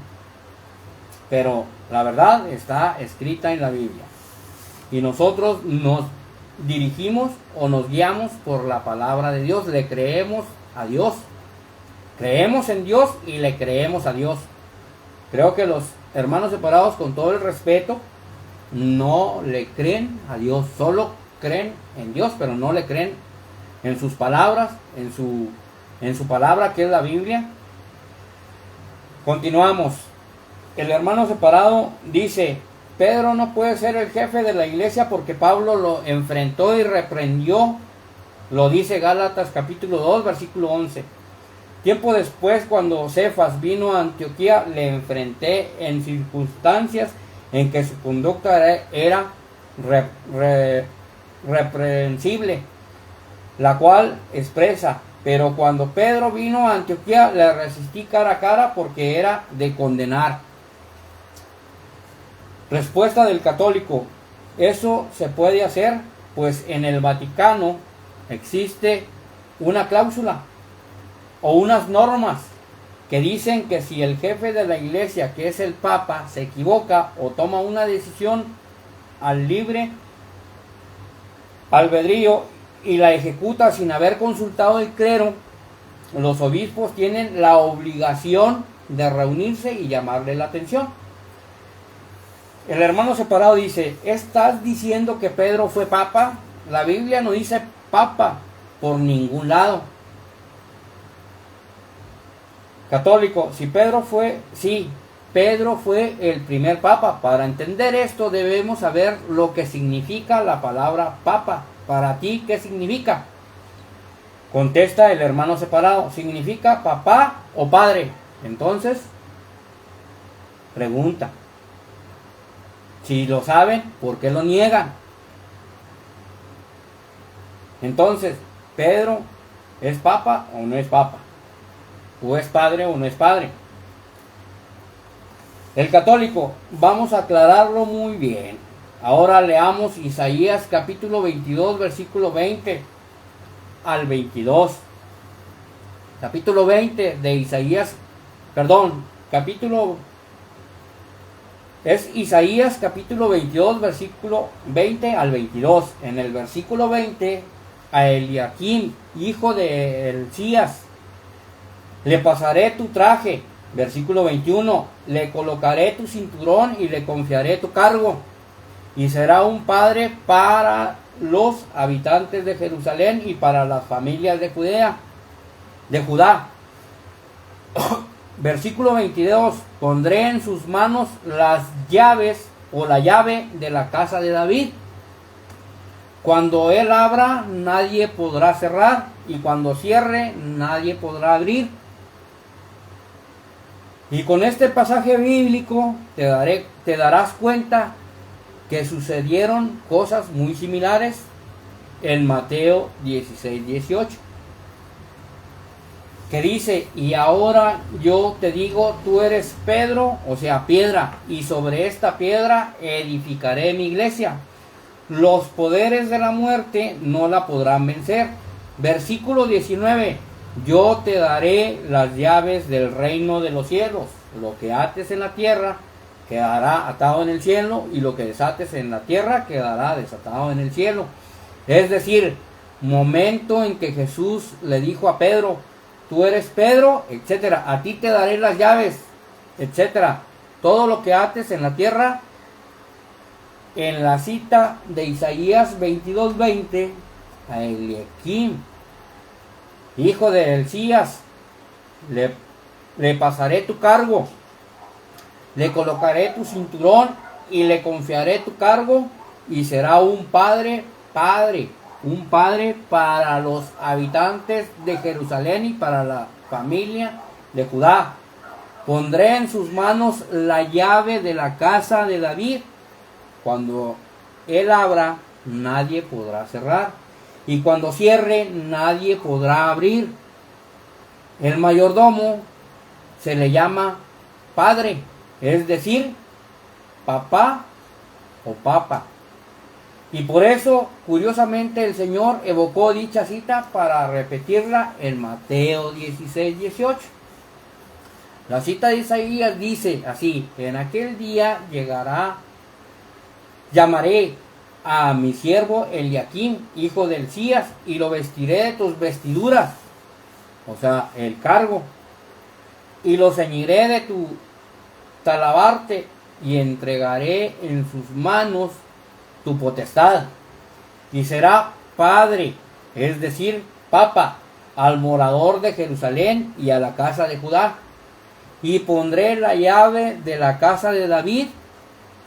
pero la verdad está escrita en la Biblia. Y nosotros nos dirigimos o nos guiamos por la palabra de Dios, le creemos a Dios. Creemos en Dios y le creemos a Dios. Creo que los hermanos separados, con todo el respeto, no le creen a Dios, solo creen en Dios, pero no le creen en sus palabras, en su palabra que es la Biblia. Continuamos. El hermano separado dice: Pedro no puede ser el jefe de la iglesia porque Pablo lo enfrentó y reprendió. Lo dice Gálatas capítulo 2, versículo 11. Tiempo después, cuando Cefas vino a Antioquía, le enfrenté en circunstancias en que su conducta era reprensible, la cual expresa: pero cuando Pedro vino a Antioquía, le resistí cara a cara porque era de condenar. Respuesta del católico: eso se puede hacer, pues en el Vaticano existe una cláusula o unas normas que dicen que si el jefe de la iglesia, que es el Papa, se equivoca o toma una decisión al libre albedrío y la ejecuta sin haber consultado el clero, los obispos tienen la obligación de reunirse y llamarle la atención. El hermano separado dice: ¿estás diciendo que Pedro fue papa? La Biblia no dice papa por ningún lado. Católico: si Pedro fue, sí, Pedro fue el primer papa. Para entender esto debemos saber lo que significa la palabra papa. Para ti, ¿qué significa? Contesta el hermano separado: significa papá o padre. Entonces, pregunta: si lo saben, ¿por qué lo niegan? Entonces, ¿Pedro es papa o no es papa? ¿O es padre o no es padre? El católico: vamos a aclararlo muy bien. Ahora leamos Isaías capítulo 22, versículo 20 al 22. Capítulo 20 de Isaías, es Isaías capítulo 22, versículo 20 al 22. En el versículo 20, a Eliakim, hijo de Hilcías, le pasaré tu traje. Versículo 21, le colocaré tu cinturón y le confiaré tu cargo. Y será un padre para los habitantes de Jerusalén y para las familias de Judá. Versículo 22, pondré en sus manos las llaves o la llave de la casa de David. Cuando él abra, nadie podrá cerrar, y cuando cierre, nadie podrá abrir. Y con este pasaje bíblico te darás cuenta que sucedieron cosas muy similares en Mateo 16, 18. Que dice: y ahora yo te digo, tú eres Pedro, o sea, piedra, y sobre esta piedra edificaré mi iglesia. Los poderes de la muerte no la podrán vencer. Versículo 19, yo te daré las llaves del reino de los cielos. Lo que ates en la tierra quedará atado en el cielo, y lo que desates en la tierra quedará desatado en el cielo. Es decir, momento en que Jesús le dijo a Pedro: tú eres Pedro, etcétera, a ti te daré las llaves, etcétera. Todo lo que ates en la tierra. En la cita de Isaías 22:20, a Eliakim, hijo de Hilcías, le pasaré tu cargo, le colocaré tu cinturón y le confiaré tu cargo, y será un padre para los habitantes de Jerusalén y para la familia de Judá. Pondré en sus manos la llave de la casa de David. Cuando él abra, nadie podrá cerrar, y cuando cierre, nadie podrá abrir. El mayordomo se le llama padre, es decir, papá o papa. Y por eso, curiosamente, el Señor evocó dicha cita para repetirla en Mateo 16, 18. La cita de Isaías dice así: en aquel día llamaré a mi siervo Eliaquim, hijo de Hilcías, y lo vestiré de tus vestiduras, o sea, el cargo, y lo ceñiré de tu talabarte, y entregaré en sus manos tu potestad, y será padre, es decir, papa, al morador de Jerusalén y a la casa de Judá. Y pondré la llave de la casa de David,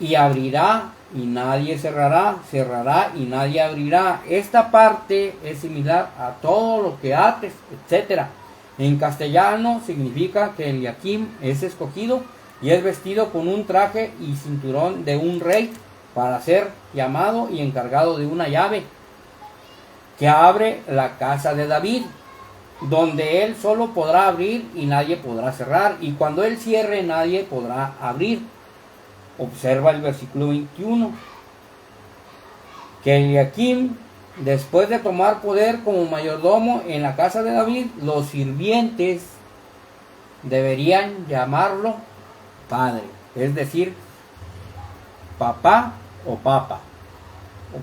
y abrirá y nadie cerrará, cerrará y nadie abrirá. Esta parte es similar a todo lo que ates, etc. En castellano significa que Eliaquim es escogido y es vestido con un traje y cinturón de un rey para ser llamado y encargado de una llave que abre la casa de David, donde él solo podrá abrir y nadie podrá cerrar, y cuando él cierre nadie podrá abrir. Observa el versículo 21, que Eliaquim, después de tomar poder como mayordomo en la casa de David, los sirvientes deberían llamarlo padre, es decir, papá o papa.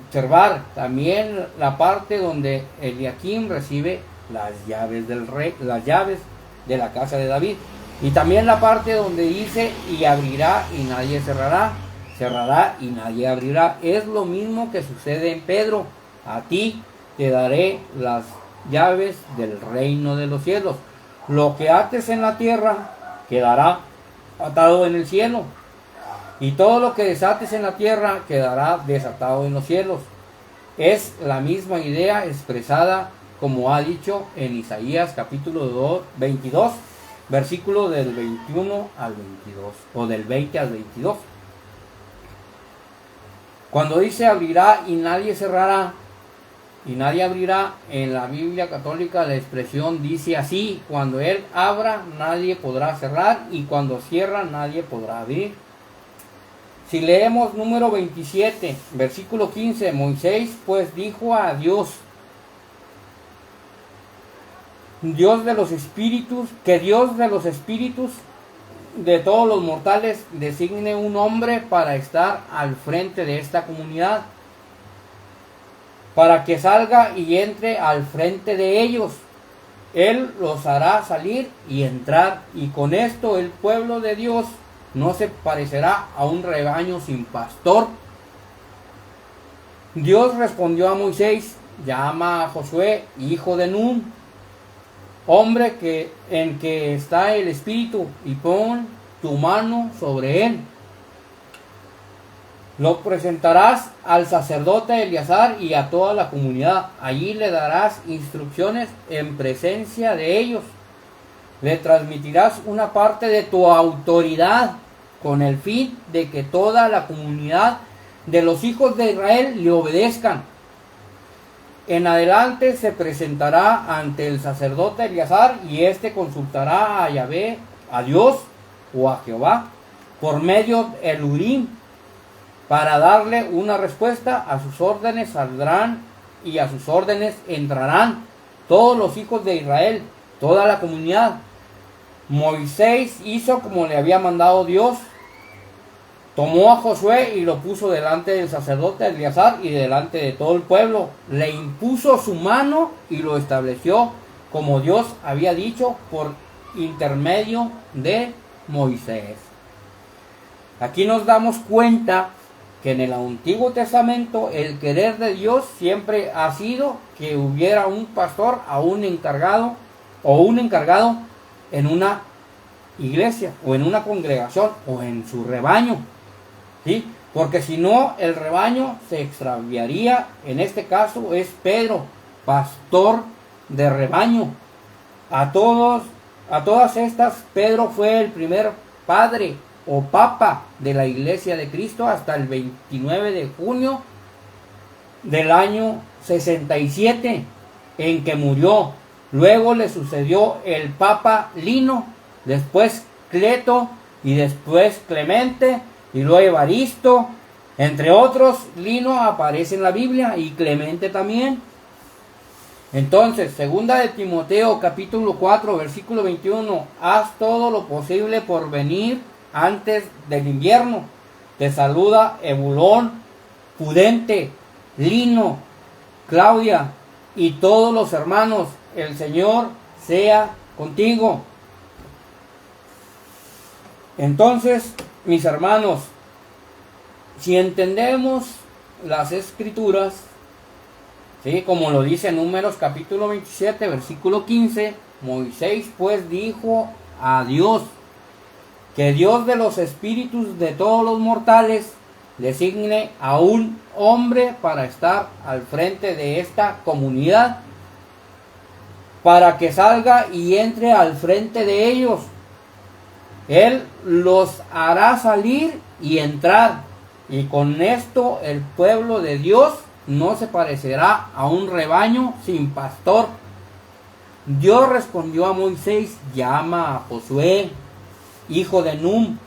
Observar también la parte donde Eliaquim recibe las llaves del rey, las llaves de la casa de David, y también la parte donde dice: y abrirá y nadie cerrará, cerrará y nadie abrirá. Es lo mismo que sucede en Pedro: a ti te daré las llaves del reino de los cielos. Lo que ates en la tierra quedará atado en el cielo, y todo lo que desates en la tierra quedará desatado en los cielos. Es la misma idea expresada como ha dicho en Isaías capítulo 22, versículo del 21 al 22, o del 20 al 22. Cuando dice abrirá y nadie cerrará, y nadie abrirá, en la Biblia católica la expresión dice así: cuando él abra nadie podrá cerrar, y cuando cierra nadie podrá abrir. Si leemos número 27, versículo 15, Moisés pues dijo a Dios, Dios de los espíritus de todos los mortales designe un hombre para estar al frente de esta comunidad, para que salga y entre al frente de ellos. Él los hará salir y entrar, y con esto el pueblo de Dios no se parecerá a un rebaño sin pastor. Dios respondió a Moisés: llama a Josué, hijo de Nun, hombre en que está el Espíritu, y pon tu mano sobre él. Lo presentarás al sacerdote Eleazar y a toda la comunidad. Allí le darás instrucciones en presencia de ellos. Le transmitirás una parte de tu autoridad, con el fin de que toda la comunidad de los hijos de Israel le obedezcan. En adelante se presentará ante el sacerdote Eleazar, y éste consultará a Yahvé, a Dios o a Jehová, por medio del Urim, para darle una respuesta. A sus órdenes saldrán y a sus órdenes entrarán todos los hijos de Israel, toda la comunidad. Moisés hizo como le había mandado Dios. Tomó a Josué y lo puso delante del sacerdote Eleazar y delante de todo el pueblo. Le impuso su mano y lo estableció como Dios había dicho por intermedio de Moisés. Aquí nos damos cuenta que en el Antiguo Testamento el querer de Dios siempre ha sido que hubiera un pastor un encargado en una iglesia o en una congregación o en su rebaño. ¿Sí? Porque si no, el rebaño se extraviaría. En este caso es Pedro, pastor de rebaño. A todas estas, Pedro fue el primer padre o papa de la iglesia de Cristo hasta el 29 de junio del año 67, en que murió. Luego le sucedió el papa Lino, después Cleto y después Clemente, y luego Evaristo, entre otros. Lino aparece en la Biblia y Clemente también. Entonces, segunda de Timoteo capítulo 4 versículo 21, haz todo lo posible por venir antes del invierno. Te saluda Ebulón, Pudente, Lino, Claudia y todos los hermanos. El Señor sea contigo. Entonces, mis hermanos, si entendemos las escrituras, ¿sí?, como lo dice Números capítulo 27 versículo 15, Moisés pues dijo a Dios que Dios de los espíritus de todos los mortales designe a un hombre para estar al frente de esta comunidad, para que salga y entre al frente de ellos. Él los hará salir y entrar, y con esto el pueblo de Dios no se parecerá a un rebaño sin pastor. Dios respondió a Moisés: llama a Josué, hijo de Nun,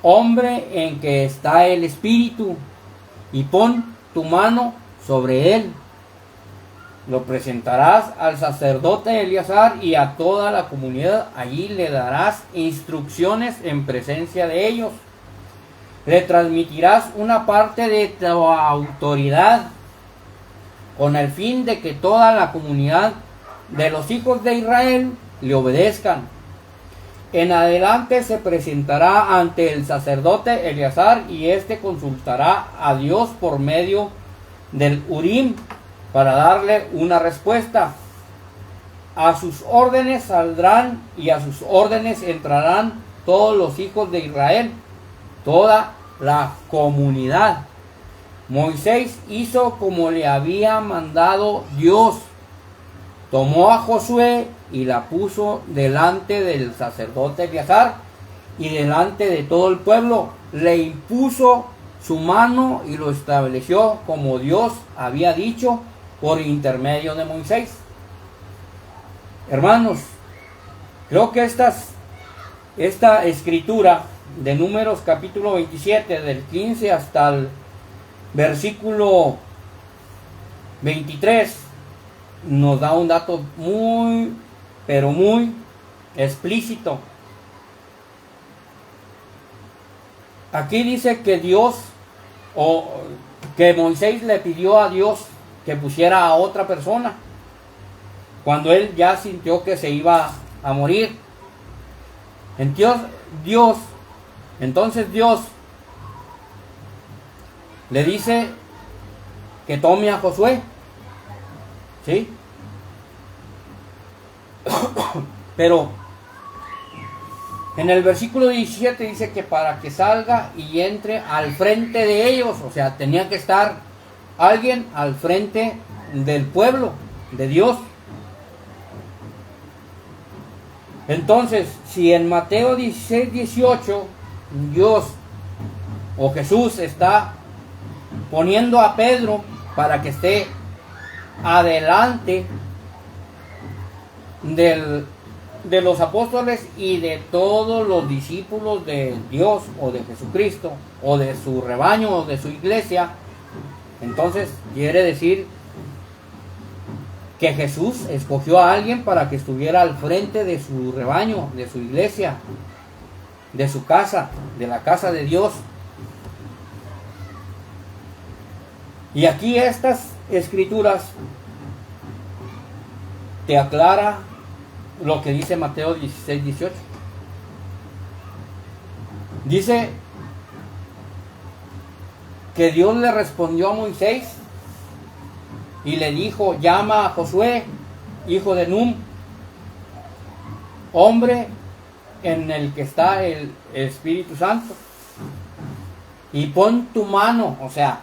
hombre en que está el Espíritu, y pon tu mano sobre él. Lo presentarás al sacerdote Eleazar y a toda la comunidad. Allí le darás instrucciones en presencia de ellos. Le transmitirás una parte de tu autoridad, con el fin de que toda la comunidad de los hijos de Israel le obedezcan. En adelante se presentará ante el sacerdote Eleazar, y éste consultará a Dios por medio del Urim para darle una respuesta. A sus órdenes saldrán y a sus órdenes entrarán todos los hijos de Israel, toda la comunidad. Moisés hizo como le había mandado Dios. Tomó a Josué y la puso delante del sacerdote Eleazar y delante de todo el pueblo. Le impuso su mano y lo estableció como Dios había dicho por intermedio de Moisés. Hermanos, creo que esta escritura de Números capítulo 27, del 15 hasta el versículo 23, nos da un dato muy, pero muy explícito. Aquí dice que Dios, o que Moisés le pidió a Dios que pusiera a otra persona cuando él ya sintió que se iba a morir. Entonces Dios le dice que tome a Josué, ¿sí? Pero en el versículo 17 dice que para que salga y entre al frente de ellos, o sea, tenía que estar alguien al frente del pueblo de Dios. Entonces, si en Mateo 16, 18, Dios o Jesús está poniendo a Pedro para que esté adelante de los apóstoles y de todos los discípulos de Dios o de Jesucristo o de su rebaño o de su iglesia, entonces quiere decir que Jesús escogió a alguien para que estuviera al frente de su rebaño, de su iglesia, de su casa, de la casa de Dios. Y aquí estas escrituras te aclara lo que dice Mateo 16, 18. Dice que Dios le respondió a Moisés y le dijo: llama a Josué, hijo de Nun, hombre en el que está el Espíritu Santo, y pon tu mano. O sea,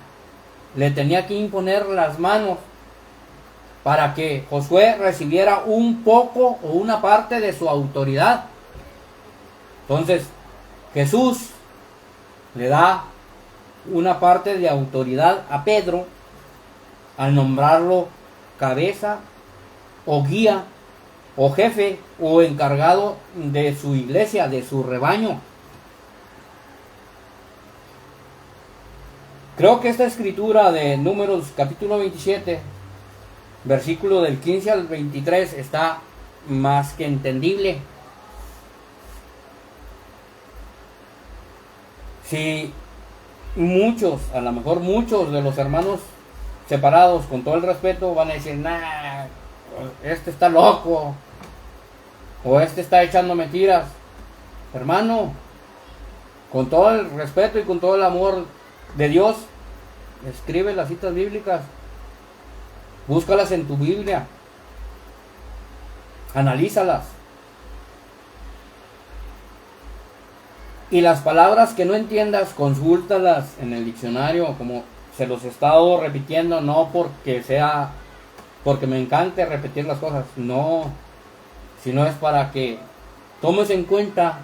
le tenía que imponer las manos para que Josué recibiera un poco o una parte de su autoridad. Entonces, Jesús le da una parte de autoridad a Pedro al nombrarlo cabeza o guía o jefe o encargado de su iglesia, de su rebaño. Creo que esta escritura de Números capítulo 27 versículo del 15 al 23 está más que entendible. Si muchos, a lo mejor muchos de los hermanos separados, con todo el respeto, van a decir, nah, este está loco, o este está echando mentiras. Hermano, con todo el respeto y con todo el amor de Dios, escribe las citas bíblicas, búscalas en tu Biblia, analízalas. Y las palabras que no entiendas, consúltalas en el diccionario, como se los he estado repitiendo, no porque me encante repetir las cosas, no, sino es para que tomes en cuenta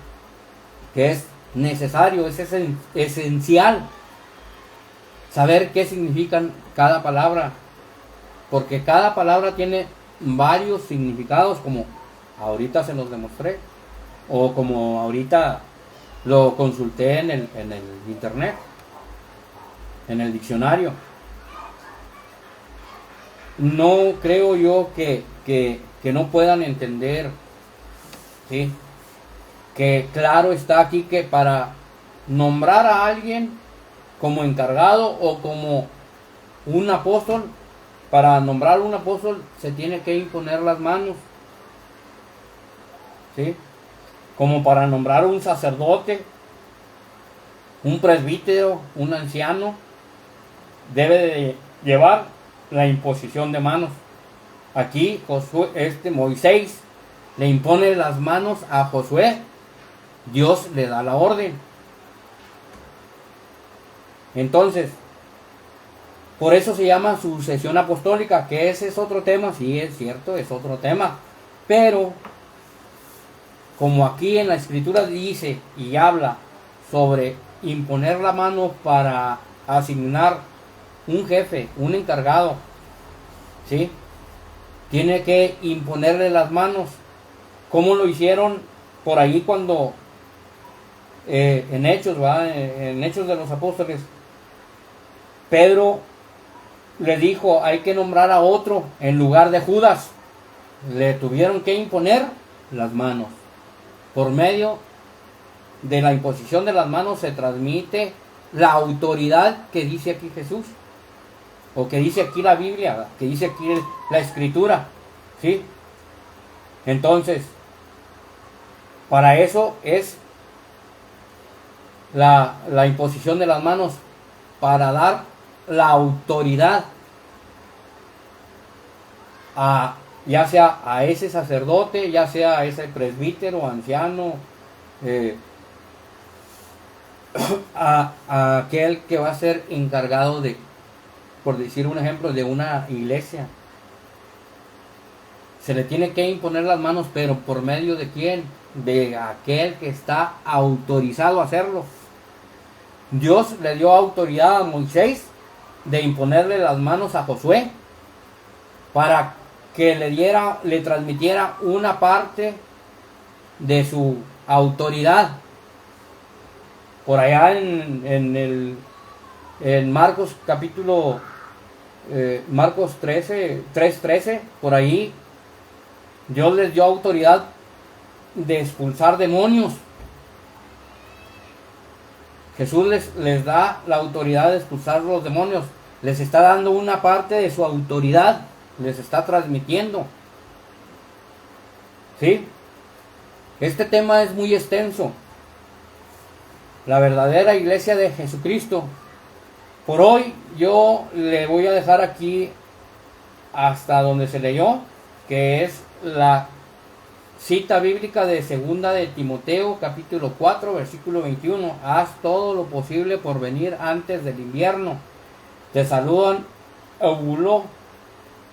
que es necesario, es esencial saber qué significan cada palabra, porque cada palabra tiene varios significados, como ahorita se los demostré, o como ahorita lo consulté en el internet, en el diccionario. No creo yo que no puedan entender, ¿sí? Que claro está aquí que para nombrar a alguien como encargado o como un apóstol, para nombrar un apóstol se tiene que imponer las manos, ¿sí? Como para nombrar un sacerdote, un presbítero, un anciano, debe de llevar la imposición de manos. Aquí Moisés le impone las manos a Josué, Dios le da la orden. Entonces, por eso se llama sucesión apostólica, que ese es otro tema, sí es cierto, es otro tema, pero como aquí en la escritura dice y habla sobre imponer la mano para asignar un jefe, un encargado, ¿sí? Tiene que imponerle las manos, como lo hicieron por ahí cuando en Hechos, en Hechos de los Apóstoles, Pedro le dijo, hay que nombrar a otro en lugar de Judas. Le tuvieron que imponer las manos. Por medio de la imposición de las manos se transmite la autoridad que dice aquí Jesús, o que dice aquí la Biblia, que dice aquí la Escritura, ¿sí? Entonces, para eso es la imposición de las manos, para dar la autoridad ya sea a ese sacerdote, ya sea a ese presbítero, anciano, a aquel que va a ser encargado de, por decir un ejemplo, de una iglesia. Se le tiene que imponer las manos, pero ¿por medio de quién? De aquel que está autorizado a hacerlo. Dios le dio autoridad a Moisés de imponerle las manos a Josué para que le transmitiera una parte de su autoridad. Por allá en Marcos capítulo Marcos 3:13, por ahí Dios les dio autoridad de expulsar demonios. Jesús les da la autoridad de expulsar los demonios. Les está dando una parte de su autoridad, les está transmitiendo. ¿Sí? Este tema es muy extenso. La verdadera iglesia de Jesucristo. Por hoy yo le voy a dejar aquí hasta donde se leyó, que es la cita bíblica de segunda de Timoteo capítulo 4 versículo 21. Haz todo lo posible por venir antes del invierno. Te saludan Eubulo,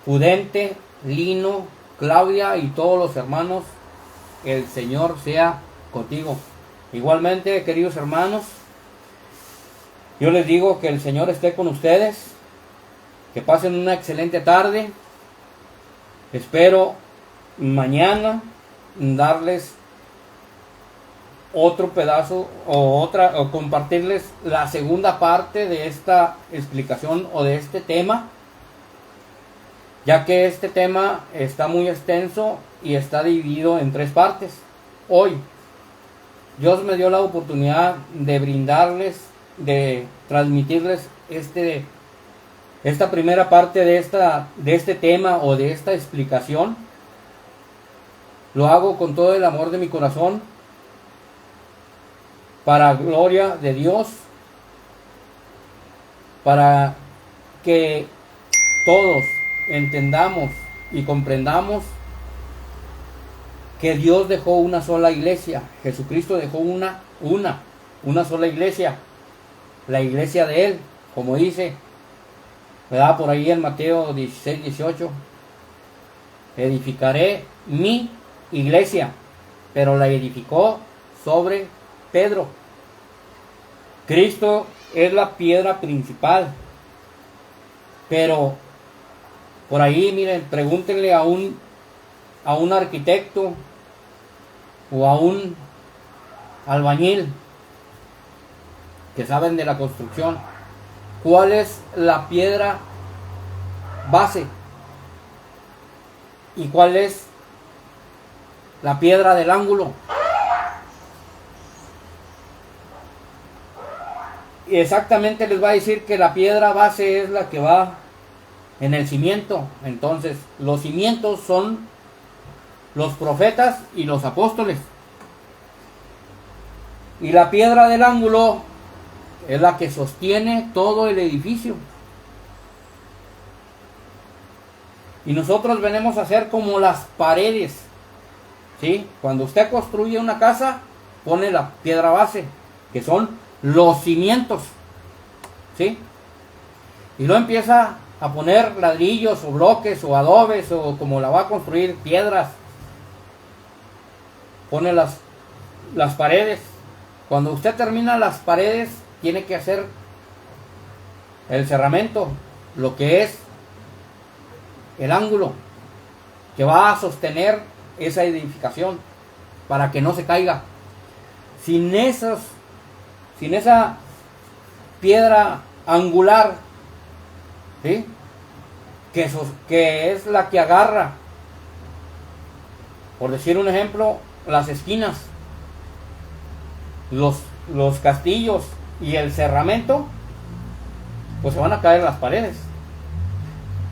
Pudente, Lino, Claudia y todos los hermanos. El Señor sea contigo. Igualmente, queridos hermanos, yo les digo que el Señor esté con ustedes, que pasen una excelente tarde. Espero mañana darles otro pedazo o compartirles la segunda parte de esta explicación o de este tema. ya que este tema está muy extenso y está dividido en 3 partes. Hoy, Dios me dio la oportunidad de brindarles, de transmitirles esta primera parte de este tema o de esta explicación. Lo hago con todo el amor de mi corazón, para gloria de Dios, para que todos entendamos y comprendamos que Dios dejó una sola iglesia. Jesucristo dejó una sola iglesia, la iglesia de Él, como dice, ¿verdad? Por ahí en Mateo 16, 18, edificaré mi iglesia, pero la edificó sobre Pedro. Cristo es la piedra principal, pero por ahí, miren, pregúntenle a un arquitecto o a un albañil que saben de la construcción, ¿cuál es la piedra base? ¿Y cuál es la piedra del ángulo? Y exactamente les va a decir que la piedra base es la que va en el cimiento. Entonces, los cimientos son los profetas y los apóstoles. Y la piedra del ángulo es la que sostiene todo el edificio. Y nosotros venimos a hacer como las paredes, ¿sí? Cuando usted construye una casa, pone la piedra base, que son los cimientos, ¿sí? Y luego empieza a poner ladrillos o bloques o adobes o como la va a construir, piedras. Pone las paredes. Cuando usted termina las paredes, tiene que hacer el cerramento, lo que es el ángulo que va a sostener esa edificación para que no se caiga. Sin esa piedra angular, ¿sí? que es la que agarra, por decir un ejemplo, las esquinas, los castillos y el cerramento, pues se van a caer las paredes.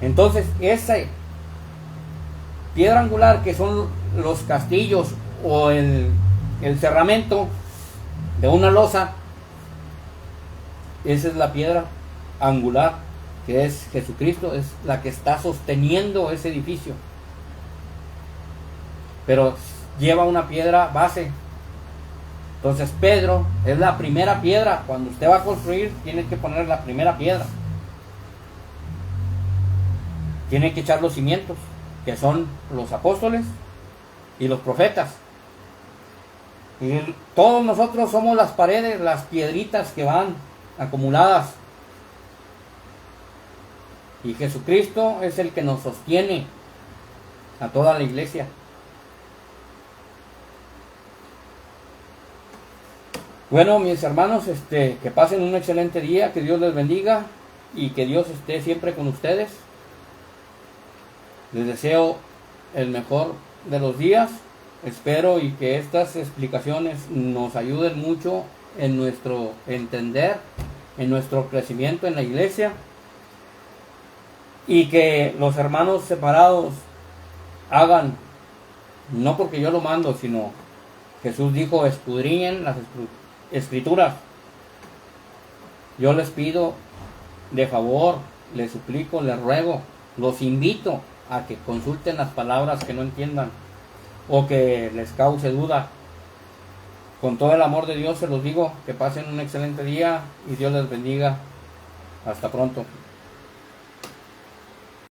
Entonces esa piedra angular, que son los castillos o el cerramento de una losa, esa es la piedra angular, que es Jesucristo, es la que está sosteniendo ese edificio. Pero lleva una piedra base. Entonces Pedro es la primera piedra. Cuando usted va a construir, tiene que poner la primera piedra. Tiene que echar los cimientos, que son los apóstoles y los profetas. Y todos nosotros somos las paredes, las piedritas que van acumuladas. Y Jesucristo es el que nos sostiene a toda la iglesia. Bueno, mis hermanos, que pasen un excelente día, que Dios les bendiga y que Dios esté siempre con ustedes. Les deseo el mejor de los días. Espero y que estas explicaciones nos ayuden mucho en nuestro entender, en nuestro crecimiento en la iglesia, y que los hermanos separados hagan, no porque yo lo mando, sino Jesús dijo: escudriñen las escrituras. Yo les pido de favor, les suplico, les ruego, los invito a que consulten las palabras que no entiendan o que les cause duda. Con todo el amor de Dios se los digo, que pasen un excelente día y Dios les bendiga. Hasta pronto.